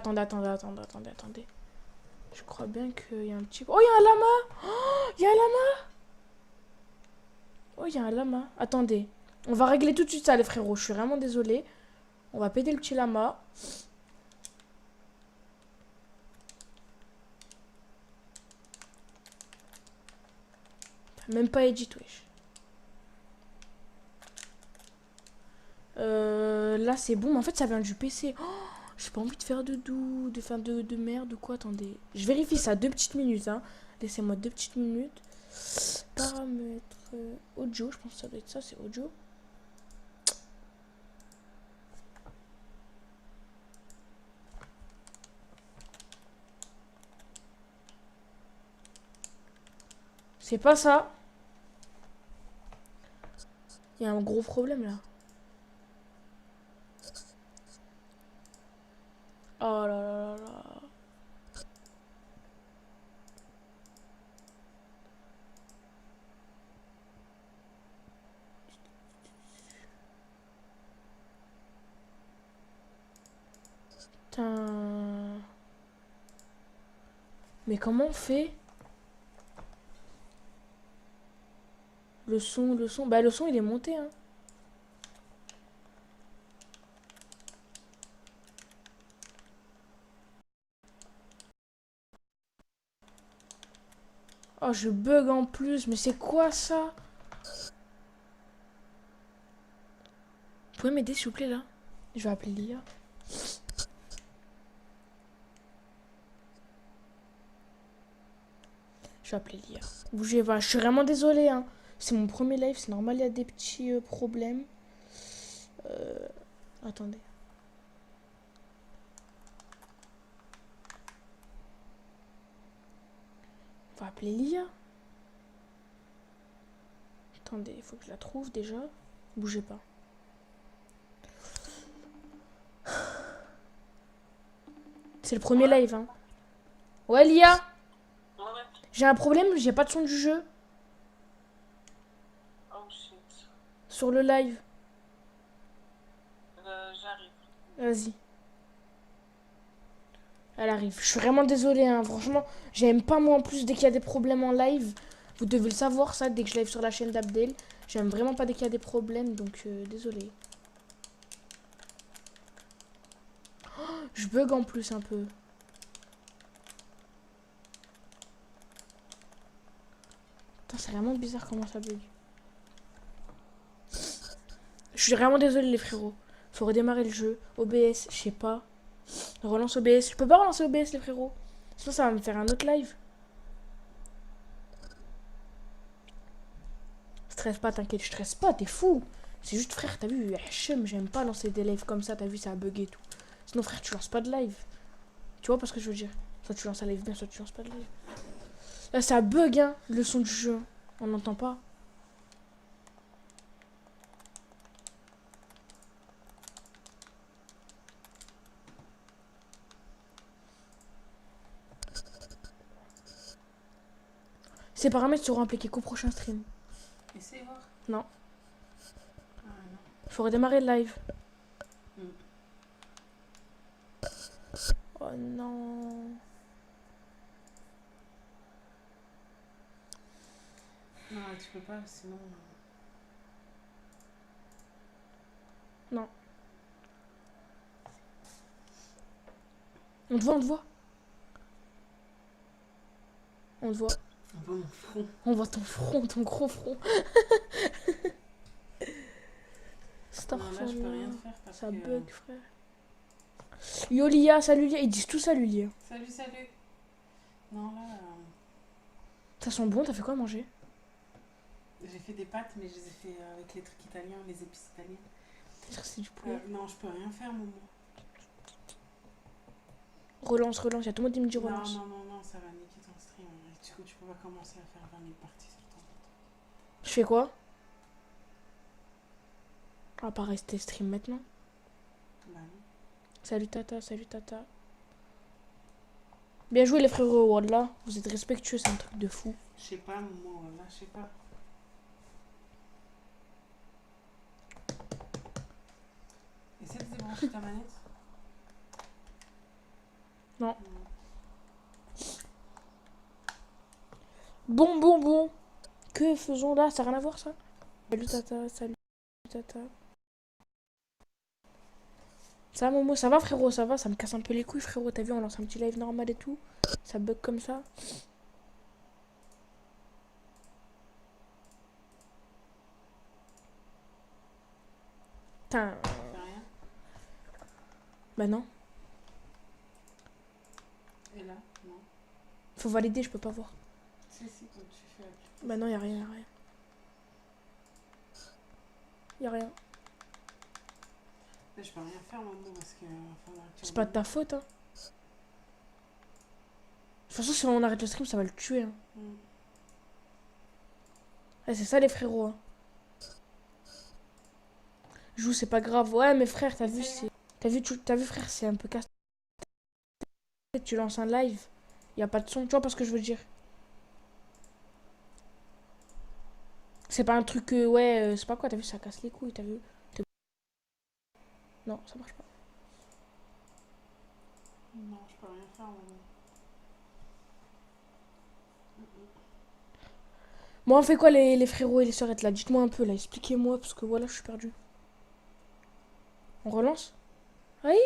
Je crois bien qu'il y a un petit. Oh, il y a un lama! Oh, il y a un lama! Oh, il y a un lama. Attendez. On va régler tout de suite ça, les frérots. Je suis vraiment désolé. On va péter le petit lama. Même pas edit, wesh. Là, c'est bon. Mais en fait, ça vient du PC. Oh, j'ai pas envie de faire de merde ou quoi. Attendez. Je vérifie ça 2 petites minutes. Hein. Laissez-moi 2 petites minutes. Paramètres. Audio, je pense que ça doit être ça. C'est audio. C'est pas ça. Il y a un gros problème là. Oh là là là là. Putain. Mais comment on fait? Le son. Bah le son il est monté hein. Oh je bug en plus, mais c'est quoi ça? Vous pouvez m'aider s'il vous plaît là? Je vais appeler l'IA. Je vais appeler l'IA. Bougez pas, je suis vraiment désolé hein. C'est mon premier live, c'est normal, il y a des petits problèmes. Attendez. On va appeler l'IA. Attendez, il faut que je la trouve déjà. Bougez pas. C'est le premier live, hein. Ouais, l'IA. J'ai un problème, j'ai pas de son du jeu. Oh shit. Sur le live. J'arrive. Vas-y. Elle arrive. Je suis vraiment désolée, hein. Franchement, j'aime pas moi en plus dès qu'il y a des problèmes en live. Vous devez le savoir ça, dès que je live sur la chaîne d'Abdel. J'aime vraiment pas dès qu'il y a des problèmes, donc désolé. Oh, je bug en plus un peu. Putain, c'est vraiment bizarre comment ça bug. Je suis vraiment désolé les frérots. Faut redémarrer le jeu. OBS, je sais pas. Relance OBS. Je peux pas relancer OBS les frérots. Sinon ça va me faire un autre live. Stresse pas, t'inquiète, je stresse pas, t'es fou. C'est juste frère, t'as vu, HM, j'aime pas lancer des lives comme ça, t'as vu, ça a bugué et tout. Sinon frère, tu lances pas de live. Tu vois pas ce que je veux dire? Soit tu lances un live bien, soit tu lances pas de live. Là ça bug hein, le son du jeu. On n'entend pas. Ces paramètres seront appliqués qu'au prochain stream. Essaye voir. Non. Ah non. Faut redémarrer le live. Oh non. Non, tu peux pas, sinon. On te voit, on te voit. On te voit. On voit mon front. On voit ton front, ton gros front. Non, là, je peux rien faire parce Ça que. bug, frère. Yo Lia, salut Lia. Ils disent tout salut Lia. Salut, salut. Non, là, Ça sent bon, t'as fait quoi à manger? j'ai fait des pâtes, mais je les ai fait avec les trucs italiens, les épices italiennes. C'est du poulet. Non, je peux rien faire, maman. Relance, relance. Y'a tout le monde qui me dit Non, relance. non, non, non, ça va niquer ton stream. Du coup, tu peux pas commencer à faire 20 000 parties sur ton compte. Je fais quoi? On va pas rester stream maintenant. Bah non. Salut Tata, salut Tata. Bien joué les frérots, Wallah. Vous êtes respectueux, c'est un truc de fou. Je sais pas, maman, là, je sais pas. Essaie de débrancher ta manette. Non. Bon, bon, bon. Que faisons là? Ça n'a rien à voir ça? Salut Tata, salut Tata. Ça va Momo, ça va frérot, ça va, ça me casse un peu les couilles frérot, t'as vu, on lance un petit live normal et tout. Ça bug comme ça. Putain. Tu fais rien. Bah non. Et là, non. Faut valider, je peux pas voir. Si, si, quand tu fais appliquer. Bah non, y'a rien, y'a rien. Y'a rien. Là, je peux rien faire, maman, parce que. Faudra que tu C'est pas de ta faute, hein. De toute façon, si on arrête le stream, ça va le tuer, hein. Mm. Ouais, c'est ça les frérots, hein. Joue, c'est pas grave. Ouais, mais frère, t'as vu, c'est. T'as vu, frère, c'est un peu casse. Tu lances un live, y a pas de son, tu vois pas ce que je veux dire. C'est pas un truc que, ouais, c'est pas quoi, t'as vu, ça casse les couilles, t'as vu. Non, ça marche pas. Non, je peux rien faire, maman. Moi, on fait quoi les frérots et les sœurettes là? Dites-moi un peu là, expliquez-moi, parce que voilà, je suis perdu. On relance? Oui?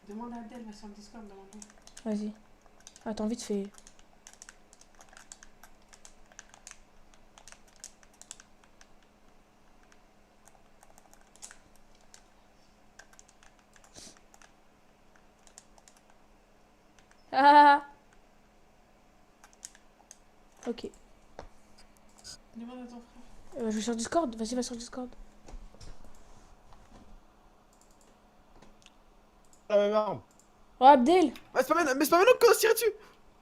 Demande à Adèle, va sur le Discord, demande-lui. Vas-y. Attends, vite fait. Ah! Ok. Demande à ton frère. Je vais sur Discord. Vas-y, va sur Discord. La même arme. Oh, Abdel! Ah, c'est pas maintenant qu'on se tire dessus.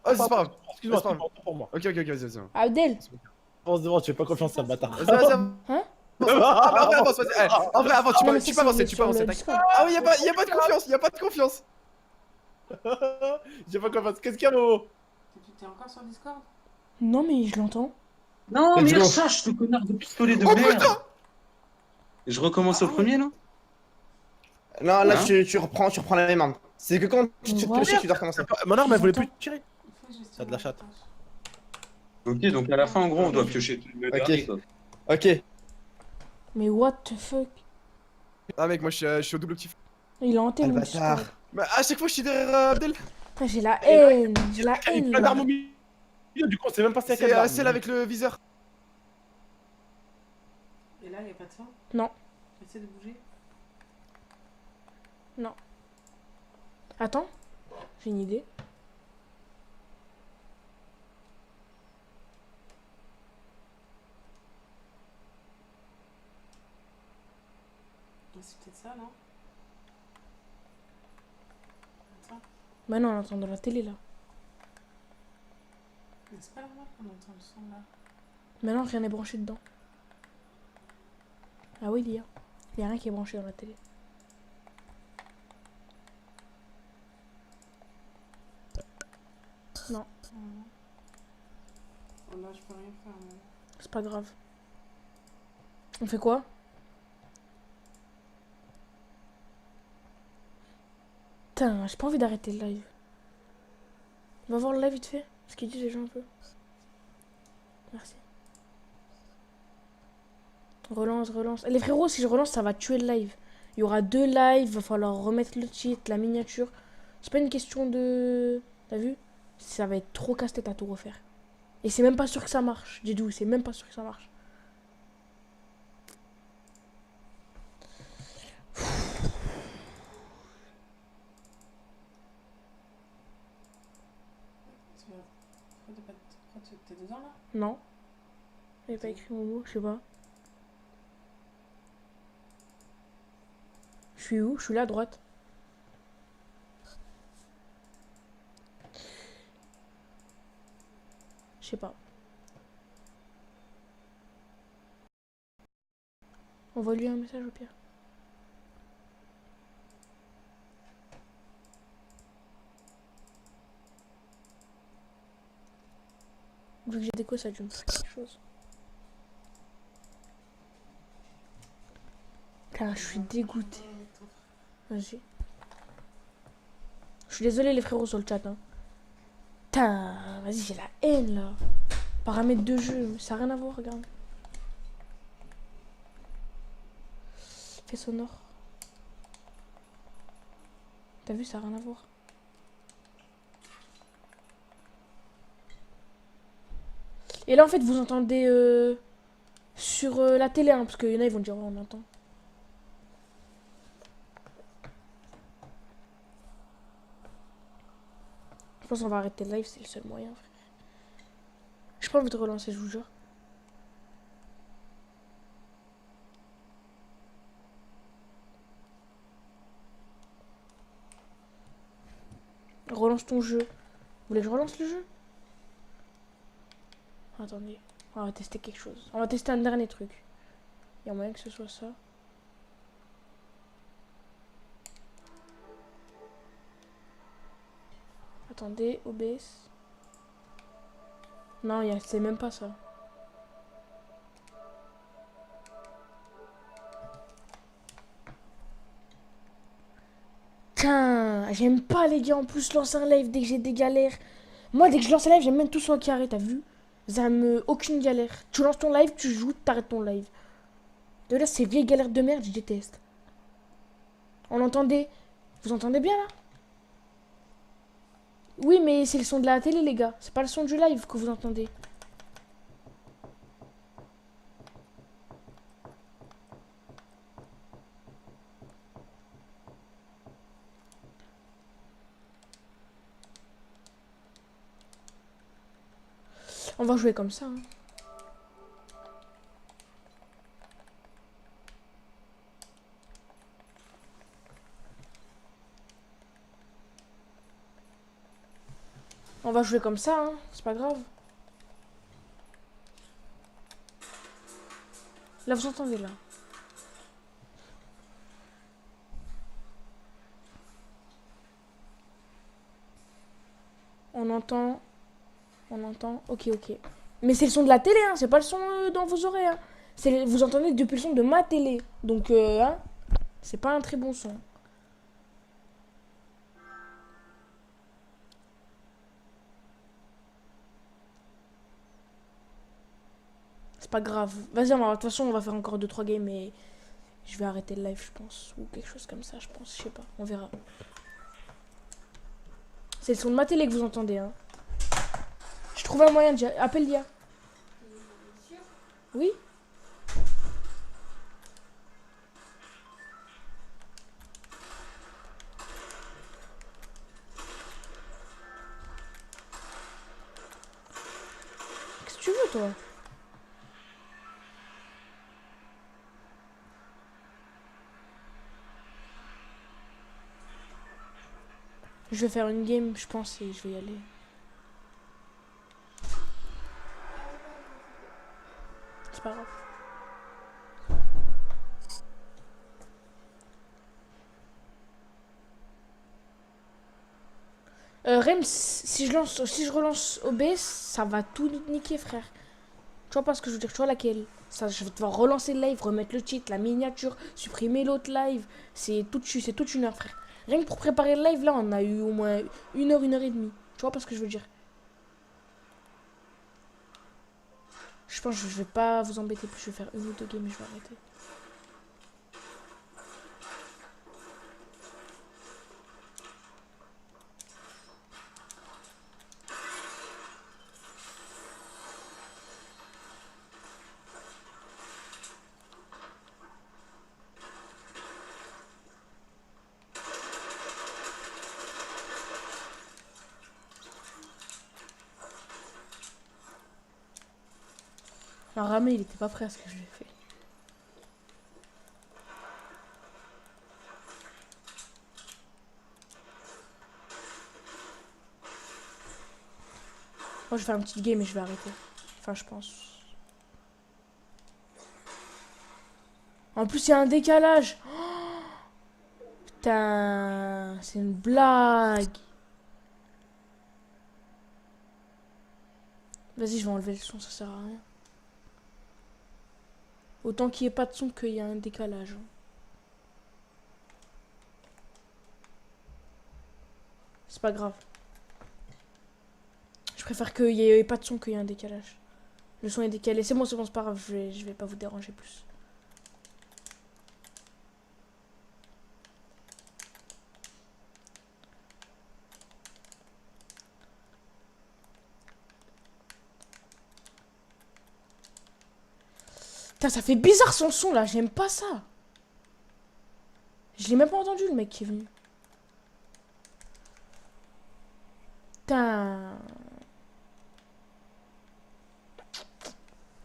Ah, c'est pas grave. Excuse-moi, C'est pas excuse-moi, autant pour moi. Ok, vas-y, vas-y. Abdel! Avance devant, tu fais pas confiance à ce bâtard. Vas-y, vas-y. Hein? En vrai, avance, vas-y. Eh, en vrai, avance, Non, mais tu ça, peux avancer, c'est tu peux sur avancer. le T'inquiète. Discord. Ah oui, y a pas de confiance, y a pas de confiance. J'ai pas confiance. Qu'est-ce qu'il y a, Momo? T'es encore sur Discord? Non, mais je l'entends. Non, Let's mais go. sache, ce connard de pistolet de Oh merde. putain. Et je recommence au premier, là? Non, là, Hein tu reprends la même arme. C'est que quand tu te Voilà. touches, tu dois recommencer. Mon arme, elle voulait J'entends. plus tirer. Il faut gestionner T'as de la chatte. tâche. Ok, donc à la fin, en gros, on doit piocher. Ok. Ok. Mais what the fuck? Ah, mec, moi je suis au double kiff. Il a hanté Ah, le mon bâtard. Discord. Bah, à chaque fois, je suis derrière Abdel. Ah, j'ai la haine. J'ai la Il y a haine. plein là. d'armes au milieu. Du coup, on sait même pas si c'est C'est celle avec le viseur. Et là, y a pas de son? Non. Essaie de bouger. Attends. J'ai une idée. C'est peut-être ça, non? Attends. Bah non, on entend de la télé là. Mais c'est pas normal qu'on entend le son là. Maintenant, rien n'est branché dedans. Ah oui, il y a. Il y a rien qui est branché dans la télé. Non, Oh là, je peux rien faire. Mais... c'est pas grave. On fait quoi? Putain, j'ai pas envie d'arrêter le live. On va voir le live vite fait. Ce qu'ils disent les gens un peu. Merci. Relance, relance. Les frérots, si je relance, ça va tuer le live. Il y aura 2 lives, va falloir remettre le cheat, la miniature. C'est pas une question de... T'as vu? Ça va être trop casse-tête à tout refaire. Et c'est même pas sûr que ça marche. Didou, c'est même pas sûr que ça marche. T'es dedans là? Non. J'avais pas écrit mon mot, je sais pas. Je suis où? Je suis là à droite. Je sais pas. Envoie-lui un message au pire. Vu que j'ai déco, ça a dû me faire quelque chose. Putain, je suis dégoûté. Vas-y. Je suis désolé les frérots sur le chat. Hein. Putain, vas-y, j'ai la haine là. Paramètres de jeu, ça n'a rien à voir, regarde. Fait sonore. T'as vu, ça n'a rien à voir. Et là, en fait, vous entendez sur la télé, hein, parce qu'il y en a, ils vont dire, oh, on entend. Je pense qu'on va arrêter le live, c'est le seul moyen, frère. J'ai pas envie de relancer, je vous jure. Relance ton jeu. Vous voulez que je relance le jeu? Attendez, on va tester quelque chose. On va tester un dernier truc. Il y a moyen que ce soit ça. Attendez, OBS. Non, c'est même pas ça. Putain, j'aime pas les gars en plus lancer un live dès que j'ai des galères. Moi, dès que je lance un live, j'aime même tout soit carré, t'as vu? Ça me... Aucune galère. Tu lances ton live, tu joues, t'arrêtes ton live. De là, ces vieilles galères de merde, je déteste. On entendait... Vous entendez bien là? Oui, mais c'est le son de la télé, les gars. C'est pas le son du live que vous entendez. On va jouer comme ça. Hein. On va jouer comme ça, hein. C'est pas grave. Là, vous entendez, là. On entend... On entend... Ok, ok. Mais c'est le son de la télé, hein. C'est pas le son dans vos oreilles, hein. Vous entendez depuis le son de ma télé. Donc, hein. C'est pas un très bon son. C'est pas grave. Vas-y, de toute façon, on va faire encore 2-3 games et je vais arrêter le live, je pense. Ou quelque chose comme ça, je pense. Je sais pas. On verra. C'est le son de ma télé que vous entendez, hein. Je trouve un moyen de... Appelle Dia. Oui? Qu'est-ce que tu veux, toi? Je vais faire une game, je pense, et je vais y aller. C'est pas grave. Rems, si je relance OBS, ça va tout niquer, frère. Tu vois pas ce que je veux dire? Tu vois laquelle? Ça, je vais devoir relancer le live, remettre le cheat, la miniature, supprimer l'autre live. C'est toute une heure, frère. Rien que pour préparer le live, là, on a eu au moins 1 heure et demie. Tu vois pas ce que je veux dire? Je pense que je vais pas vous embêter plus. Je vais faire 1 ou 2 games et je vais arrêter. Alors, Ramé, il était pas prêt à ce que je lui ai fait. Moi, je vais faire une petite game et je vais arrêter. Enfin, je pense. En plus, il y a un décalage. Oh, putain, c'est une blague. Vas-y, je vais enlever le son, ça sert à rien. Autant qu'il n'y ait pas de son qu'il y a un décalage. C'est pas grave. Je préfère qu'il n'y ait pas de son qu'il y ait un décalage. Le son est décalé. C'est bon, c'est pas grave. Je vais pas vous déranger plus. Putain, ça fait bizarre son son là. J'aime pas ça. Je l'ai même pas entendu le mec qui est venu. Putain.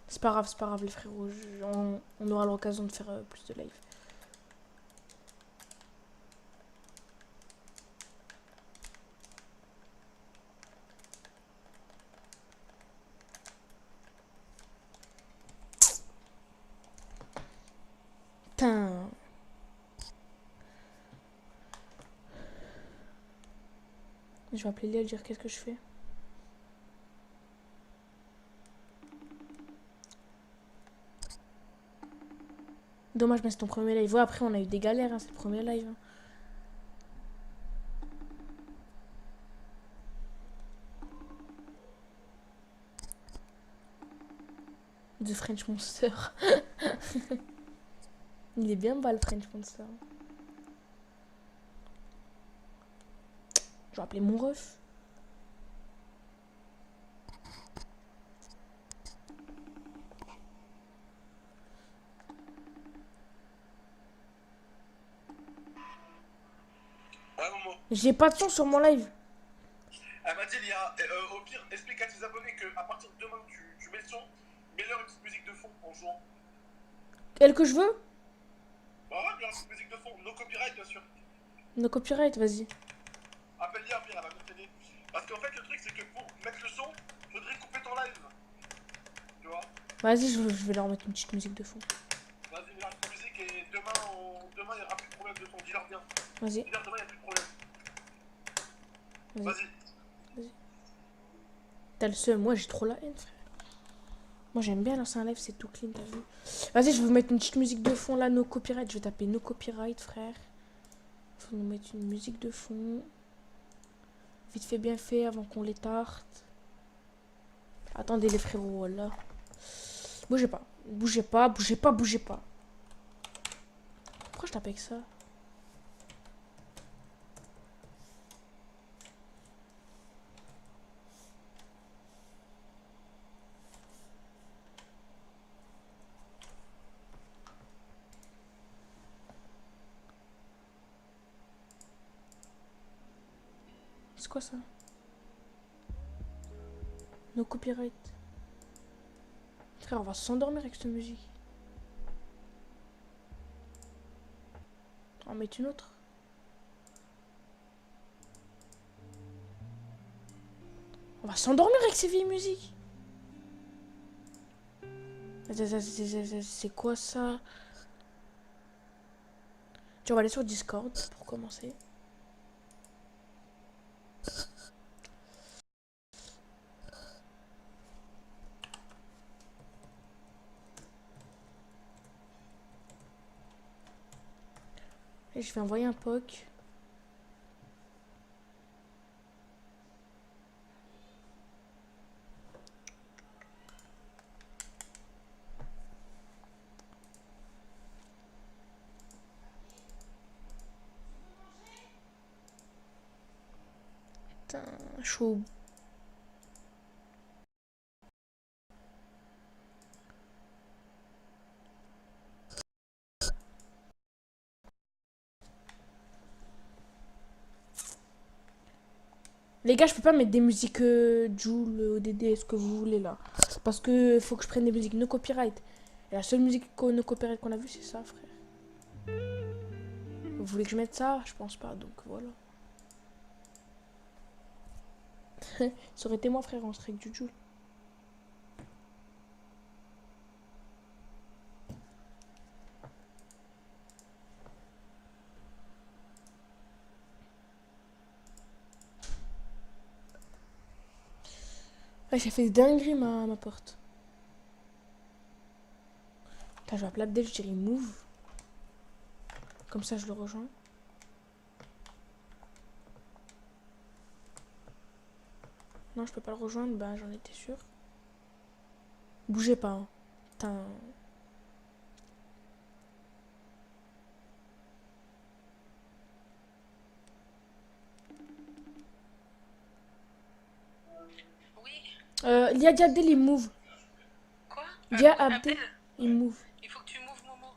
C'est pas grave les frérots. On aura l'occasion de faire plus de live. Putain. Je vais appeler Léa, dire qu'est-ce que je fais. Dommage, mais c'est ton premier live. Ouais, après, on a eu des galères, hein, c'est le premier live. Hein. The French Monster. Il est bien bas, le French Monster. Je vais appeler mon ref. Ouais, Momo. J'ai pas de son sur mon live. Elle m'a dit, Lia, au pire, explique à tes abonnés qu'à partir de demain, tu mets le son, mets-leur une petite musique de fond en jouant. Elle que je veux? Bah ouais, mets-leur une petite musique de fond, no copyright bien sûr. No copyright, vas-y. Appelle Lia, puis elle va nous t'aider. Parce qu'en fait, le truc, c'est que pour mettre le son, faudrait couper ton live. Tu vois? Vas-y, je vais leur mettre une petite musique de fond. Vas-y, mets-leur une petite musique et demain, demain, il n'y aura plus de problème de son. Dis-leur bien. Vas-y. Dis-leur demain, il n'y a plus de problème. Vas-y. Vas-y. T'as le seum, moi j'ai trop la haine, frère. Moi j'aime bien lancer un live, c'est tout clean, t'as vu. Vas-y, je vais vous mettre une petite musique de fond là, no copyright. Je vais taper no copyright, frère. Faut nous mettre une musique de fond. Vite fait, bien fait, avant qu'on les tarte. Attendez les frérots, là. Bougez pas, bougez pas, bougez pas, bougez pas. Pourquoi je tape avec ça? C'est quoi ça? No copyright. Frère, on va s'endormir avec cette musique. On va mettre une autre. On va s'endormir avec ces vieilles musiques. C'est quoi ça? Tu vas aller sur Discord pour commencer. Et je vais envoyer un POC. Putain, chaud. Les gars, je peux pas mettre des musiques Joule, ODD, ce que vous voulez là. Parce que faut que je prenne des musiques no copyright. Et la seule musique no copyright qu'on a vue, c'est ça, frère. Vous voulez que je mette ça? Je pense pas, donc voilà. Ça aurait été moi, frère, on serait avec du Joule. Ouais, ça fait des dingueries ma porte. Putain, je vais appeler Abdel, je dirais move. Comme ça, je le rejoins. Non, je peux pas le rejoindre, bah j'en étais sûr. Bougez pas, hein. Putain. Lia Abdel, il move. Quoi Lia Abdel, il move. Il faut que tu moves Momo.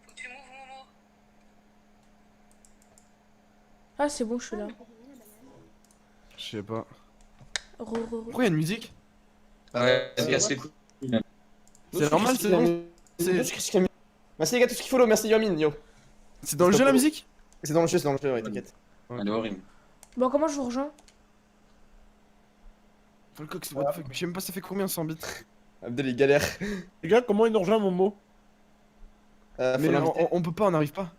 Faut que tu moves Momo. Ah, c'est bon, je suis là. Je sais pas. Re. Pourquoi il y a une musique? Ouais, c'est cassé. C'est normal, c'est bon. Merci les gars, tout ce qu'il faut, merci Yomin, yo. C'est dans le jeu la musique? C'est dans le jeu, ouais, t'inquiète. Elle est horrible. Bon, comment je vous rejoins? Falcox, what the fuck? Je sais même pas ça fait combien 100 bits. Abdel, il galère. Les gars, comment il nous rejoint, Momo? Faut Mais l'inviter. on peut pas, on n'arrive pas.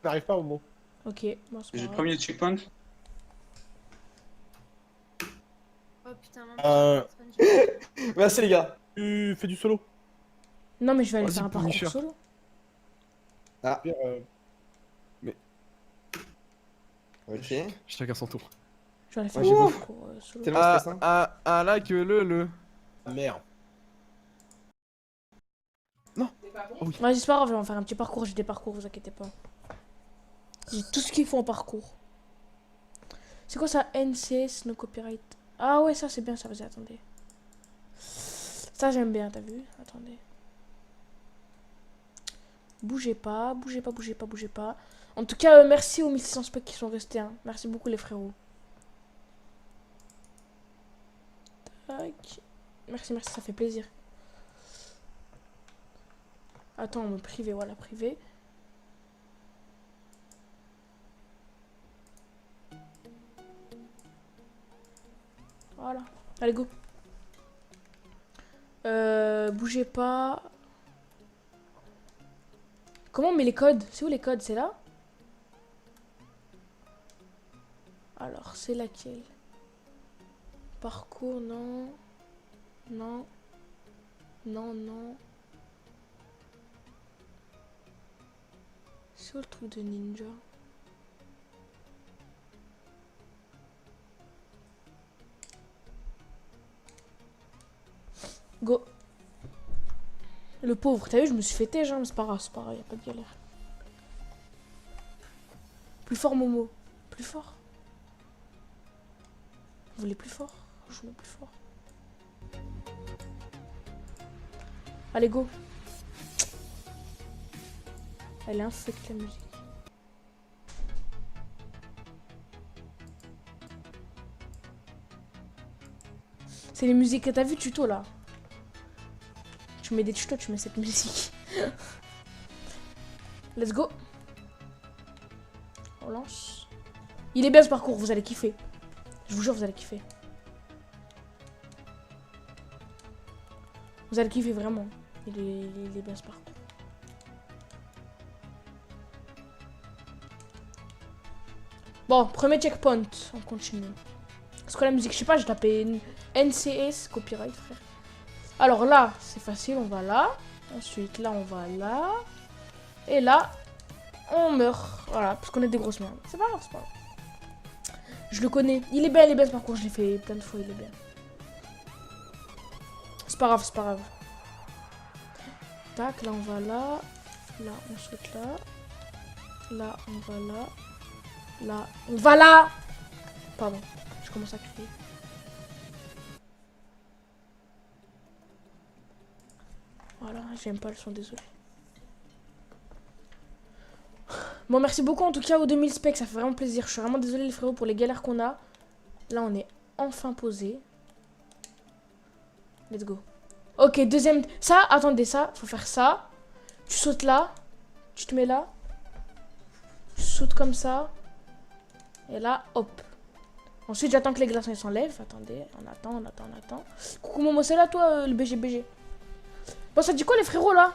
T'arrives pas, Momo. Ok, bon, c'est J'ai pas le grave. premier checkpoint. Oh putain, Merci les gars. Tu fais du solo. Non, mais je vais aller Vas-y, faire un parcours Punisher. solo. Pire, Ok. Chacun son tour. Je vais aller faire Ouais, un j'ai parcours solo. Tellement stressant. Là que le. merde. Vas-y, c'est pas grave, je vais en faire un petit parcours. J'ai des parcours, vous inquiétez pas. J'ai tout ce qu'il faut en parcours. C'est quoi ça? NCS, no copyright. Ah ouais, ça c'est bien, ça. Vas-y, attendez. Ça j'aime bien, t'as vu? Attendez. Bougez pas, bougez pas, bougez pas, bougez pas. En tout cas, merci aux 1600 specs qui sont restés. Hein. Merci beaucoup les frérots. Tac. Merci, merci, ça fait plaisir. Attends, me privé, voilà, privé. Voilà. Allez, go. Bougez pas. Comment on met les codes? C'est où les codes? C'est là? Alors, c'est laquelle? Parcours, non. Non. Non, non. C'est où le truc de ninja? Go. Le pauvre, t'as vu, je me suis fait têche, hein, mais c'est pas grave, y a pas de galère. Plus fort, Momo. Plus fort. Vous voulez plus fort? Je vous mets plus fort. Allez, go. Elle est infecte, la musique. C'est les musiques que t'as vu, tuto, là. Tu mets des tutos, tu mets cette musique. Let's go. On lance. Il est bien ce parcours, vous allez kiffer. Je vous jure, vous allez kiffer. Vous allez kiffer vraiment. Il est bien ce parcours. Bon, premier checkpoint. On continue. Parce que la musique, je sais pas, j'ai tapé NCS, copyright, frère. Alors là, c'est facile, on va là. Ensuite, là, on va là. Et là, on meurt. Voilà, parce qu'on est des grosses merdes. C'est pas grave, c'est pas grave. Je le connais. Il est bien ce parcours. Je l'ai fait plein de fois, il est bien. C'est pas grave, c'est pas grave. Tac, là, on va là. Là, on saute là. Là, on va là. Là. On va là. Pardon. Je commence à crier. Voilà, j'aime pas le son, désolé. Bon, merci beaucoup en tout cas aux 2000 specs, ça fait vraiment plaisir. Je suis vraiment désolé les frérots pour les galères qu'on a. Là, on est enfin posé. Let's go. Ok, deuxième. Ça, attendez, ça, faut faire ça. Tu sautes là. Tu te mets là. Tu sautes comme ça. Et là, hop. Ensuite, j'attends que les glaçons s'enlèvent. Attendez, on attend. Coucou Momo, c'est là toi, le BG. Bon, ça dit quoi les frérots là?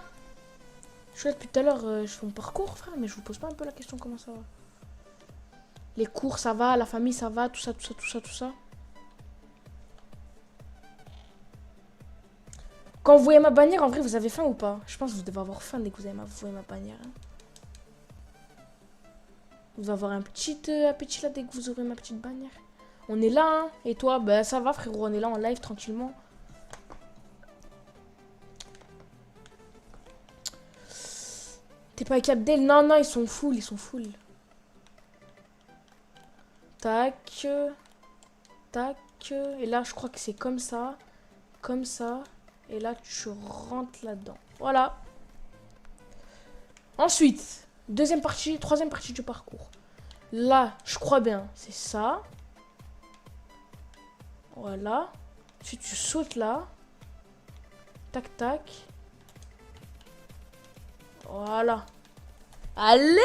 Je suis là depuis tout à l'heure, je fais mon parcours, frère, mais je vous pose pas un peu la question comment ça va. Les cours, ça va, la famille, ça va, tout ça. Quand vous voyez ma bannière, en vrai, vous avez faim ou pas? Je pense que vous devez avoir faim dès que vous voyez ma bannière. Hein. Vous allez avoir un petit appétit là dès que vous aurez ma petite bannière. On est là, hein. Et toi, bah ça va frérot, on est là en live tranquillement. T'es pas avec Abdel? Non, ils sont full, Tac. Et là, je crois que c'est comme ça. Et là, tu rentres là-dedans. Voilà. Ensuite, troisième partie du parcours. Là, je crois bien, c'est ça. Voilà. Ensuite, tu sautes là. Tac. Voilà. Allez!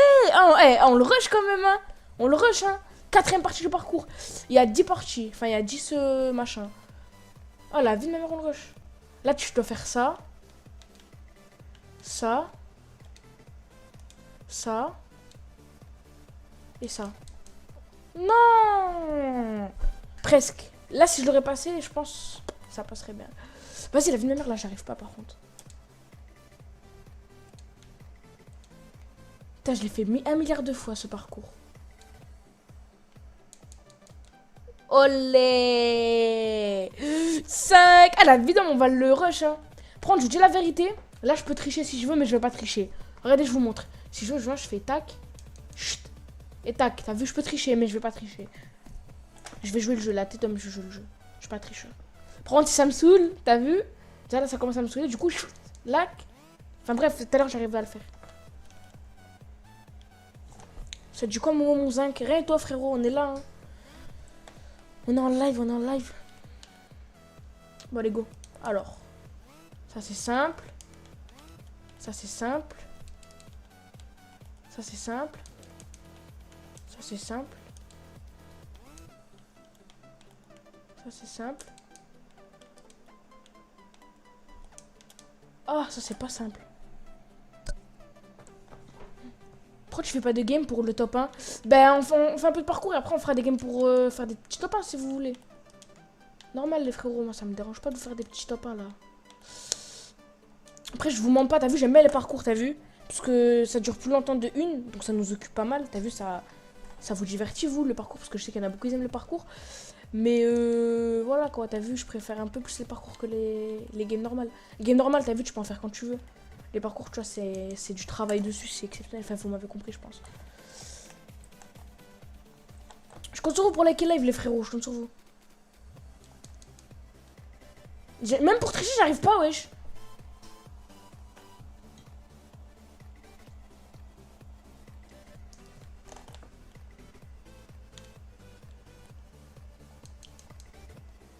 On le rush quand même, hein. On le rush, hein. Quatrième partie du parcours. Il y a 10 parties. Enfin, il y a 10 machin. Oh, la vie de ma mère, on le rush. Là, tu dois faire ça. Ça. Et ça. Non! Presque. Là, si je l'aurais passé, je pense ça passerait bien. Vas-y, la vie de ma mère, là, j'arrive pas, par contre. Putain, je l'ai fait 1 milliard de fois, ce parcours. Olé 5. Ah, la vie on va le rush, hein. Prendre, je vous dis la vérité. Là, je peux tricher si je veux, mais je vais pas tricher. Regardez, je vous montre. Si je veux, je fais tac. Chut. Et tac. T'as vu, je peux tricher, mais je vais pas tricher. Je vais jouer le jeu. La tête homme, je joue le jeu. Je suis pas tricheur. Prendre, si ça me saoule, t'as vu. Déjà, là, ça commence à me saouler. Du coup, lac. Enfin, bref, tout à l'heure, j'arrive à le faire. Ça dit quoi, mon zinc? Rien et toi, frérot, on est là, hein. On est en live. Bon, allez, go. Alors, ça c'est simple. Ça c'est simple. Ah, ça c'est pas simple. Pourquoi tu fais pas de game pour le top 1? Ben, on fait un peu de parcours et après on fera des games pour faire des petits top 1 si vous voulez. Normal, les frérots, moi ça me dérange pas de faire des petits top 1 là. Après, je vous mens pas, t'as vu, j'aime bien les parcours, t'as vu? Parce que ça dure plus longtemps de une, donc ça nous occupe pas mal. T'as vu, ça vous divertit, vous, le parcours? Parce que je sais qu'il y en a beaucoup qui aiment le parcours. Mais voilà quoi, t'as vu, je préfère un peu plus les parcours que les games normales. Les games normales, t'as vu, tu peux en faire quand tu veux. Les parcours, tu vois, c'est du travail dessus, c'est exceptionnel. Enfin, vous m'avez compris, je pense. Je compte sur vous pour liker live, les frérots, je compte sur vous. Même pour tricher, j'arrive pas, wesh.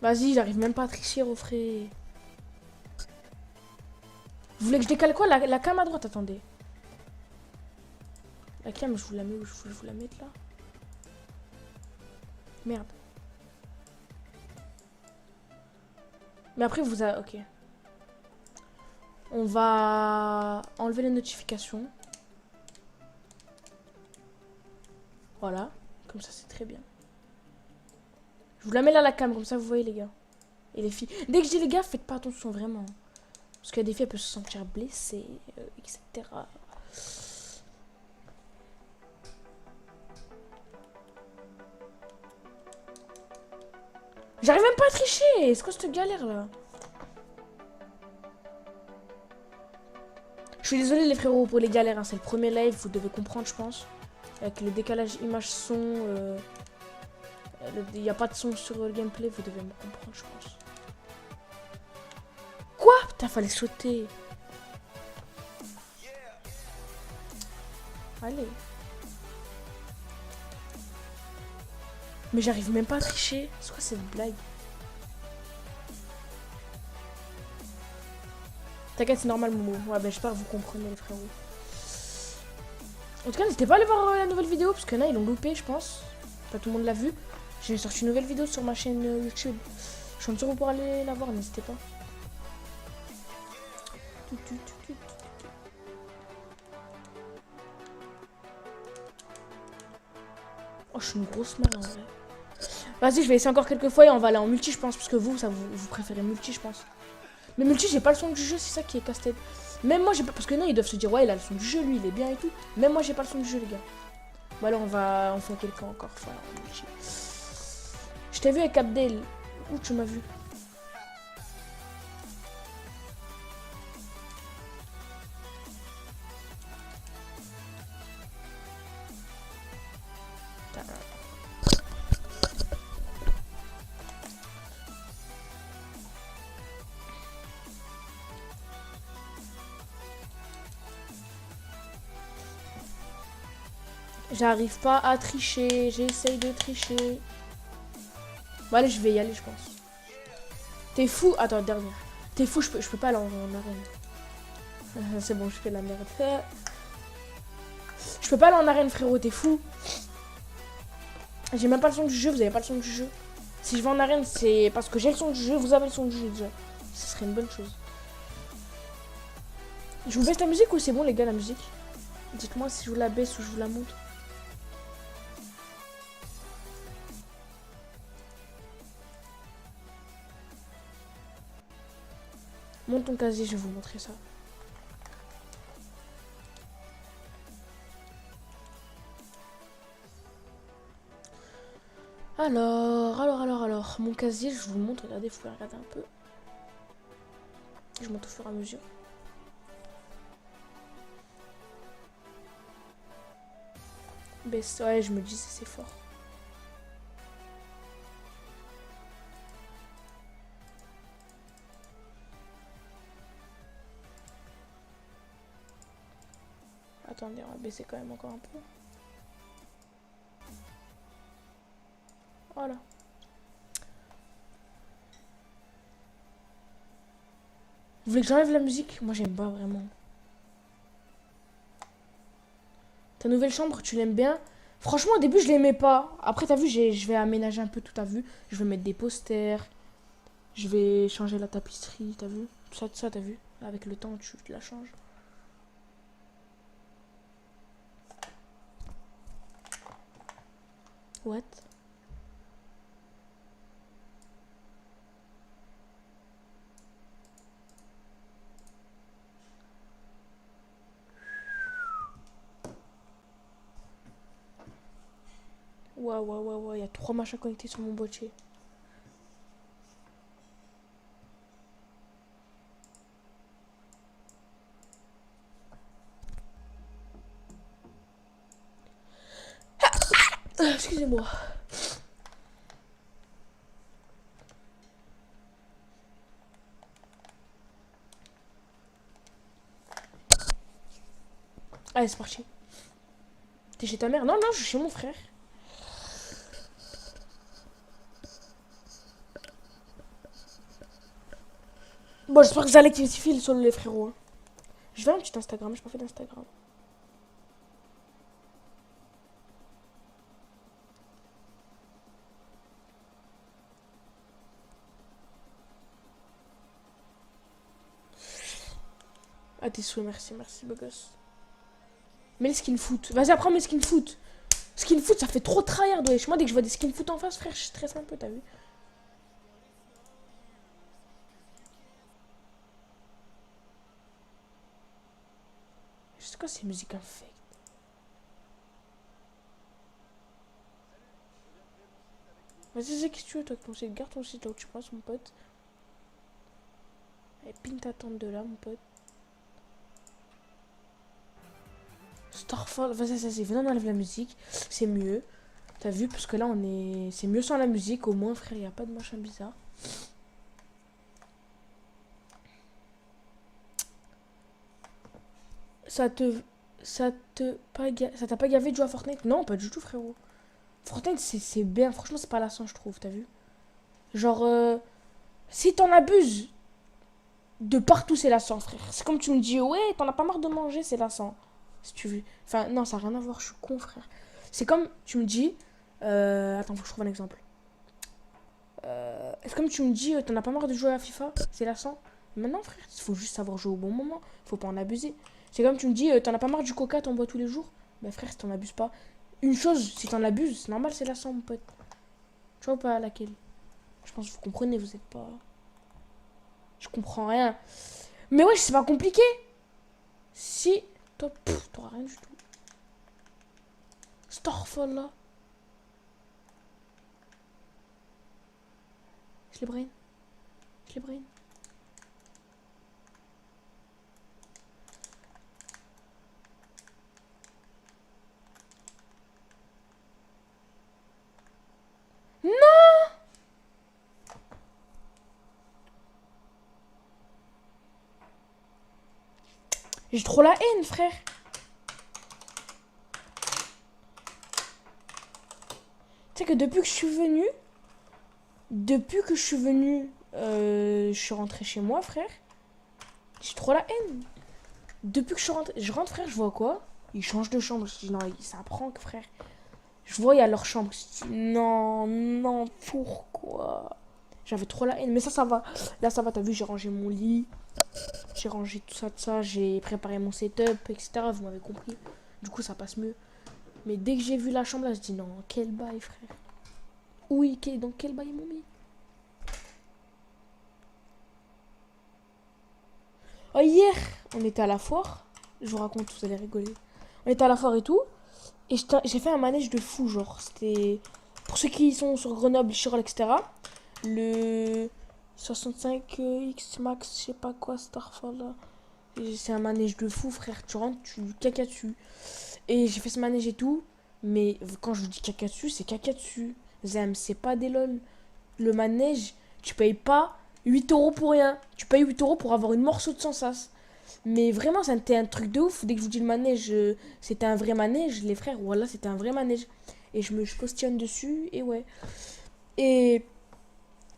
Vas-y, j'arrive même pas à tricher, au frais. Vous voulez que je décale quoi? La cam à droite, attendez. La cam, je vous la mets où je voulais vous la mettre là? Merde. Mais après, vous avez... Ok. On va enlever les notifications. Voilà. Comme ça, c'est très bien. Je vous la mets là, la cam, comme ça, vous voyez, les gars. Et les filles. Dès que je dis les gars, faites pas attention, vraiment. Parce qu'il y a des filles, elles peuvent se sentir blessées, etc. J'arrive même pas à tricher. C'est quoi cette galère là? Je suis désolé les frérots pour les galères, hein. C'est le premier live, vous devez comprendre je pense. avec le décalage image-son. Il n'y a pas de son sur le gameplay, vous devez me comprendre, je pense. Quoi? Putain, fallait sauter. Allez. Mais j'arrive même pas à tricher. C'est quoi cette blague? T'inquiète, c'est normal, Momo. Ouais, ben j'espère que vous comprenez, les frérots. En tout cas, n'hésitez pas à aller voir la nouvelle vidéo, parce que là, ils l'ont loupé, je pense. Pas tout le monde l'a vu. J'ai sorti une nouvelle vidéo sur ma chaîne YouTube. Je suis sûr que vous pourrez aller la voir, n'hésitez pas. Oh, je suis une grosse merde en vrai. Vas-y, je vais essayer encore quelques fois et on va aller en multi, je pense. Parce que vous, vous préférez multi, je pense. Mais multi, j'ai pas le son du jeu, c'est ça qui est casse-tête. Même moi, j'ai pas. Parce que non, ils doivent se dire, ouais, il a le son du jeu, lui, il est bien et tout. Même moi, j'ai pas le son du jeu, les gars. Bon, alors, on fait quelqu'un encore. Enfin, en multi. Je t'ai vu avec Abdel. Où tu m'as vu? J'arrive pas à tricher, j'essaye de tricher. Bon allez, je vais y aller, je pense. T'es fou? Attends, dernière. T'es fou, je peux pas aller en arène. C'est bon, je fais la merde. Je peux pas aller en arène, frérot, t'es fou? J'ai même pas le son du jeu, vous avez pas le son du jeu. Si je vais en arène, c'est parce que j'ai le son du jeu, vous avez le son du jeu déjà. Ce serait une bonne chose. Je vous baisse la musique ou c'est bon les gars la musique? Dites-moi si je vous la baisse ou je vous la monte. Monte ton casier, je vais vous montrer ça. Alors, mon casier, je vous le montre, regardez, vous pouvez regarder un peu. Je monte au fur et à mesure. Baisse, ouais, je me dis c'est fort. Attendez, on va baisser quand même encore un peu. Voilà. Vous voulez que j'enlève la musique? Moi j'aime pas vraiment. Ta nouvelle chambre, tu l'aimes bien? Franchement au début je l'aimais pas. Après t'as vu, je vais aménager un peu tout, t'as vu. Je vais mettre des posters. Je vais changer la tapisserie, t'as vu. Tout ça t'as vu. Avec le temps tu la changes. What? Ouais, il y a 3 machins connectés sur mon boîtier. Excusez-moi. Allez, c'est parti. T'es chez ta mère? Non, je suis chez mon frère. Bon, j'espère que vous allez kiffer le solo, les frérots. Je vais un petit Instagram, j'ai pas fait d'Instagram. Ah, tes souhaits, merci, beau gosse. Mais les skin foot. Vas-y, apprends mes skin foot. Skin foot, ça fait trop tryhard, wesh. Moi, dès que je vois des skin foot en face, frère, je stresse un peu, t'as vu? C'est quoi ces musiques infectes? Vas-y, qu'est-ce que tu veux, toi, avec ton site? Garde ton site là où tu passes, mon pote. Et ping ta tente de là, mon pote. Stop. Starfall, vas-y, venez on enlève la musique, c'est mieux. T'as vu, parce que là on est... C'est mieux sans la musique, au moins frère, y a pas de machin bizarre. Ça t'a pas gavé de jouer à Fortnite? Non, pas du tout frérot. Fortnite c'est bien, franchement c'est pas lassant je trouve, t'as vu? Genre, si t'en abuses, de partout c'est lassant frère. C'est comme tu me dis, ouais, t'en as pas marre de manger, c'est lassant. Si tu veux. Enfin, non, ça n'a rien à voir, je suis con frère. C'est comme tu me dis, attends, faut que je trouve un exemple. C'est comme tu me dis, t'en as pas marre de jouer à FIFA, c'est lassant. Maintenant frère, il faut juste savoir jouer au bon moment, faut pas en abuser. C'est comme tu me dis, t'en as pas marre du coca, t'en bois tous les jours. Bah frère, si t'en abuses pas. Une chose, si t'en abuses, c'est normal, c'est lassant mon pote. Tu vois pas laquelle? Je pense que vous comprenez, vous êtes pas... Je comprends rien. Mais ouais, c'est pas compliqué. Si... Toi, t'auras rien du tout. Starfall là. Je l'ai brain. Je l'ai brain. J'ai trop la haine, frère. Tu sais que depuis que je suis venue, je suis rentrée chez moi, frère. J'ai trop la haine. Depuis que je rentre, frère, je vois quoi? Ils changent de chambre. Je dis non, c'est un prank, frère. Je vois, il y a leur chambre. Je dis non, pourquoi? J'avais trop la haine, mais ça va. Là, ça va, t'as vu, j'ai rangé mon lit. J'ai rangé tout ça, j'ai préparé mon setup, etc. Vous m'avez compris. Du coup, ça passe mieux. Mais dès que j'ai vu la chambre, là, je dis non, quel bail, frère. Oui, dans quel bail ils m'ont mis? Oh, hier, on était à la foire. Je vous raconte, vous allez rigoler. On était à la foire et tout. Et j'ai fait un manège de fou, genre. C'était... Pour ceux qui sont sur Grenoble, Chirol, etc. Le 65X Max, je sais pas quoi, Starfall, là. C'est un manège de fou, frère. Tu rentres, tu caca dessus. Et j'ai fait ce manège et tout. Mais quand je vous dis caca dessus, c'est caca dessus. Zem, c'est pas des lol. Le manège, tu payes pas 8 € pour rien. Tu payes 8 € pour avoir une morceau de sensas. Mais vraiment, c'était un truc de ouf. Dès que je vous dis le manège, c'était un vrai manège. Les frères, voilà, c'était un vrai manège. Et je postillonne dessus. Et ouais. Et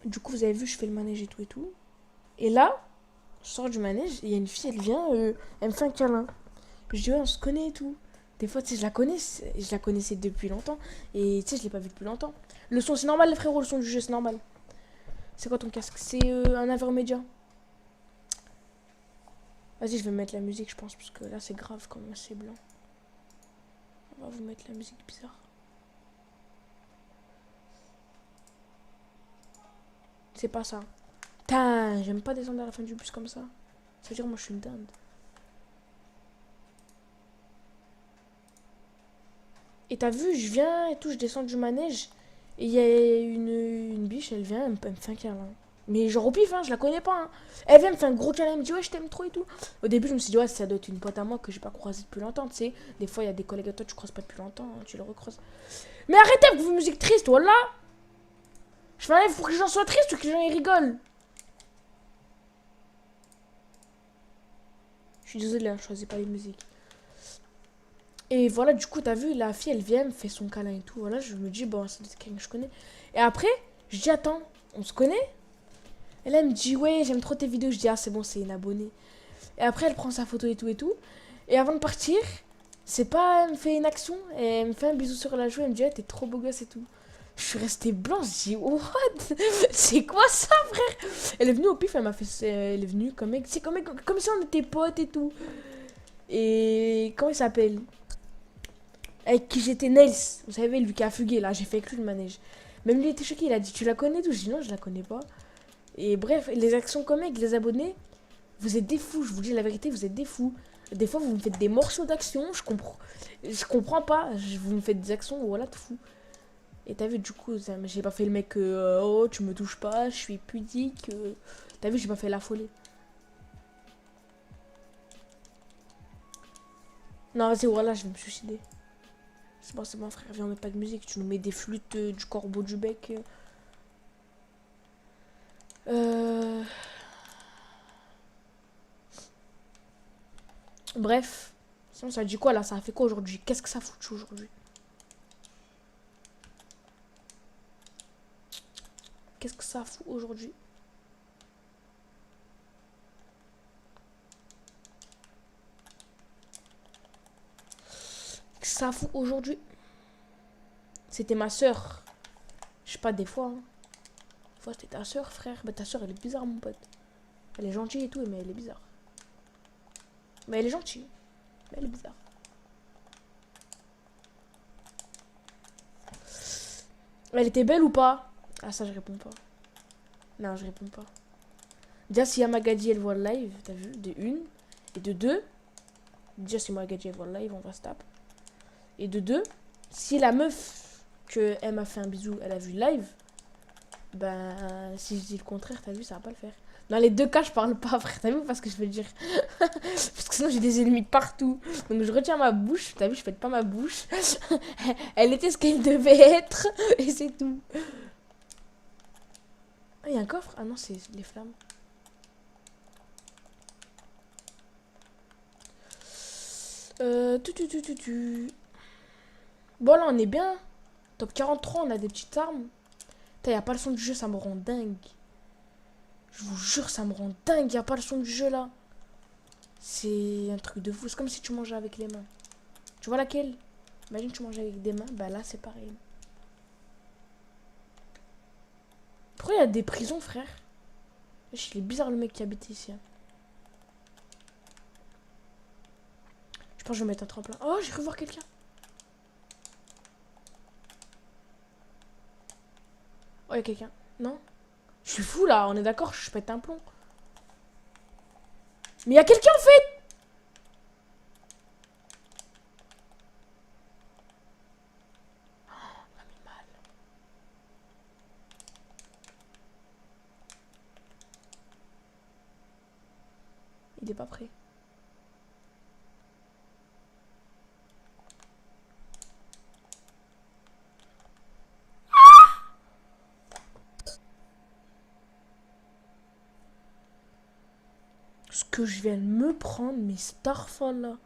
du coup, vous avez vu, je fais le manège et tout et tout. Et là, je sors du manège. Et il y a une fille, elle vient, elle me fait un câlin. Je dis, ouais, on se connaît et tout. Des fois, tu sais, je la connaissais depuis longtemps. Et tu sais, je l'ai pas vue depuis longtemps. Le son, c'est normal, les frérots, le son du jeu, c'est normal. C'est quoi ton casque? C'est un intermédiaire. Vas-y, je vais mettre la musique, je pense, parce que là, c'est grave quand même, c'est blanc. On va vous mettre la musique bizarre. C'est pas ça. Putain, j'aime pas descendre à la fin du bus comme ça. Ça veut dire, moi, je suis une dinde. Et t'as vu, je viens et tout, je descends du manège. Et il y a une biche, elle vient, elle me fait un câlin. Mais genre au pif, hein, je la connais pas. Hein. Elle vient me faire un gros câlin, elle me dit ouais, je t'aime trop et tout. Au début, je me suis dit ouais, ça doit être une pote à moi que j'ai pas croisée depuis longtemps, tu sais. Des fois, il y a des collègues à toi, tu croises pas depuis longtemps, hein, tu le recroises. Mais arrêtez avec vos musiques tristes, voilà. Je fais un live pour que les gens soient tristes ou que les gens ils rigolent. Je suis désolée, hein, je choisis pas les musiques. Et voilà, du coup, t'as vu, la fille, elle vient, me fait son câlin et tout. Voilà, je me dis, bon, c'est quelqu'un que je connais. Et après, je dis, attends, on se connaît? Et là, elle me dit, ouais, j'aime trop tes vidéos. Je dis, ah, c'est bon, c'est une abonnée. Et après, elle prend sa photo et tout et tout. Et avant de partir, c'est pas, elle me fait une action. Et elle me fait un bisou sur la joue. Elle me dit, ouais, t'es trop beau gosse et tout. Je suis restée blanche. Je dis, what? C'est quoi ça, frère? Elle est venue au pif, elle m'a fait. Elle est venue comme si on était potes et tout. Et comment il s'appelle? Avec qui j'étais Nails. Vous savez, lui qui a fugué là. J'ai fait avec lui le manège. Même lui était choqué. Il a dit, tu la connais tout? Je dis, non, je la connais pas. Et bref, les actions comiques, les abonnés, vous êtes des fous, je vous dis la vérité, vous êtes des fous. Des fois, vous me faites des morceaux d'action, je comprends pas, vous me faites des actions, voilà, tout fou. Et t'as vu, du coup, j'ai pas fait le mec, oh, tu me touches pas, je suis pudique. T'as vu, j'ai pas fait la folie. Non, vas-y, voilà, je vais me suicider. C'est bon, frère, viens, on met pas de musique. Tu nous mets des flûtes du corbeau du bec. Bref. Sinon, ça dit quoi là? Ça a fait quoi aujourd'hui? Qu'est-ce que ça fout aujourd'hui? Qu'est-ce que ça fout aujourd'hui? Ça fout aujourd'hui? C'était ma soeur. Je sais pas, des fois. Hein. Des fois, c'était ta soeur, frère. Bah, ta soeur, elle est bizarre, mon pote. Elle est gentille et tout, mais elle est bizarre. Mais elle est gentille. Mais elle est bizarre. Elle était belle ou pas? Ah, ça, je réponds pas. Non, je réponds pas. Déjà, si Magadji, elle voit le live, t'as vu? De une. Et de deux. Déjà, si Magadji, elle voit le live, on va se taper. Et de deux, si la meuf que elle m'a fait un bisou, elle a vu le live, ben, si je dis le contraire, t'as vu, ça va pas le faire. Dans les deux cas, je parle pas, frère, t'as vu, parce que je veux dire. Parce que sinon, j'ai des ennemis partout. Donc, je retiens ma bouche, t'as vu, je fais pas ma bouche. Elle était ce qu'elle devait être, et c'est tout. Ah, il y a un coffre? Ah non, c'est les flammes. Bon, là, on est bien. Top 43, on a des petites armes. Putain, y a pas le son du jeu, ça me rend dingue. Je vous jure, ça me rend dingue. Y a pas le son du jeu, là. C'est un truc de fou. C'est comme si tu mangeais avec les mains. Tu vois laquelle? Imagine tu manges avec des mains. Bah là, c'est pareil. Pourquoi y a des prisons, frère? Il est bizarre, le mec qui habite ici. Hein. Je pense que je vais mettre un tremplin. Oh, j'ai cru voir quelqu'un. Oh, il y a quelqu'un. Non? Je suis fou là, on est d'accord, je pète un plomb. Mais il y a quelqu'un en fait! Oh, il m'a mis mal. Il est pas prêt. Ce que je viens de me prendre, mais Starfall là.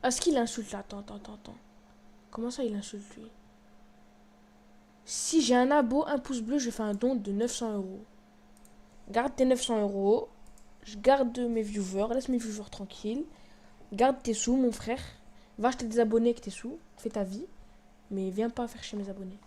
Est-ce qu'il insulte là? Attends. Comment ça il insulte lui? Si j'ai un abo, un pouce bleu, je fais un don de 900 €. Garde tes 900 €. Je garde mes viewers. Laisse mes viewers tranquilles. Garde tes sous, mon frère. Va acheter des abonnés avec tes sous. Fais ta vie. Mais viens pas faire chez mes abonnés.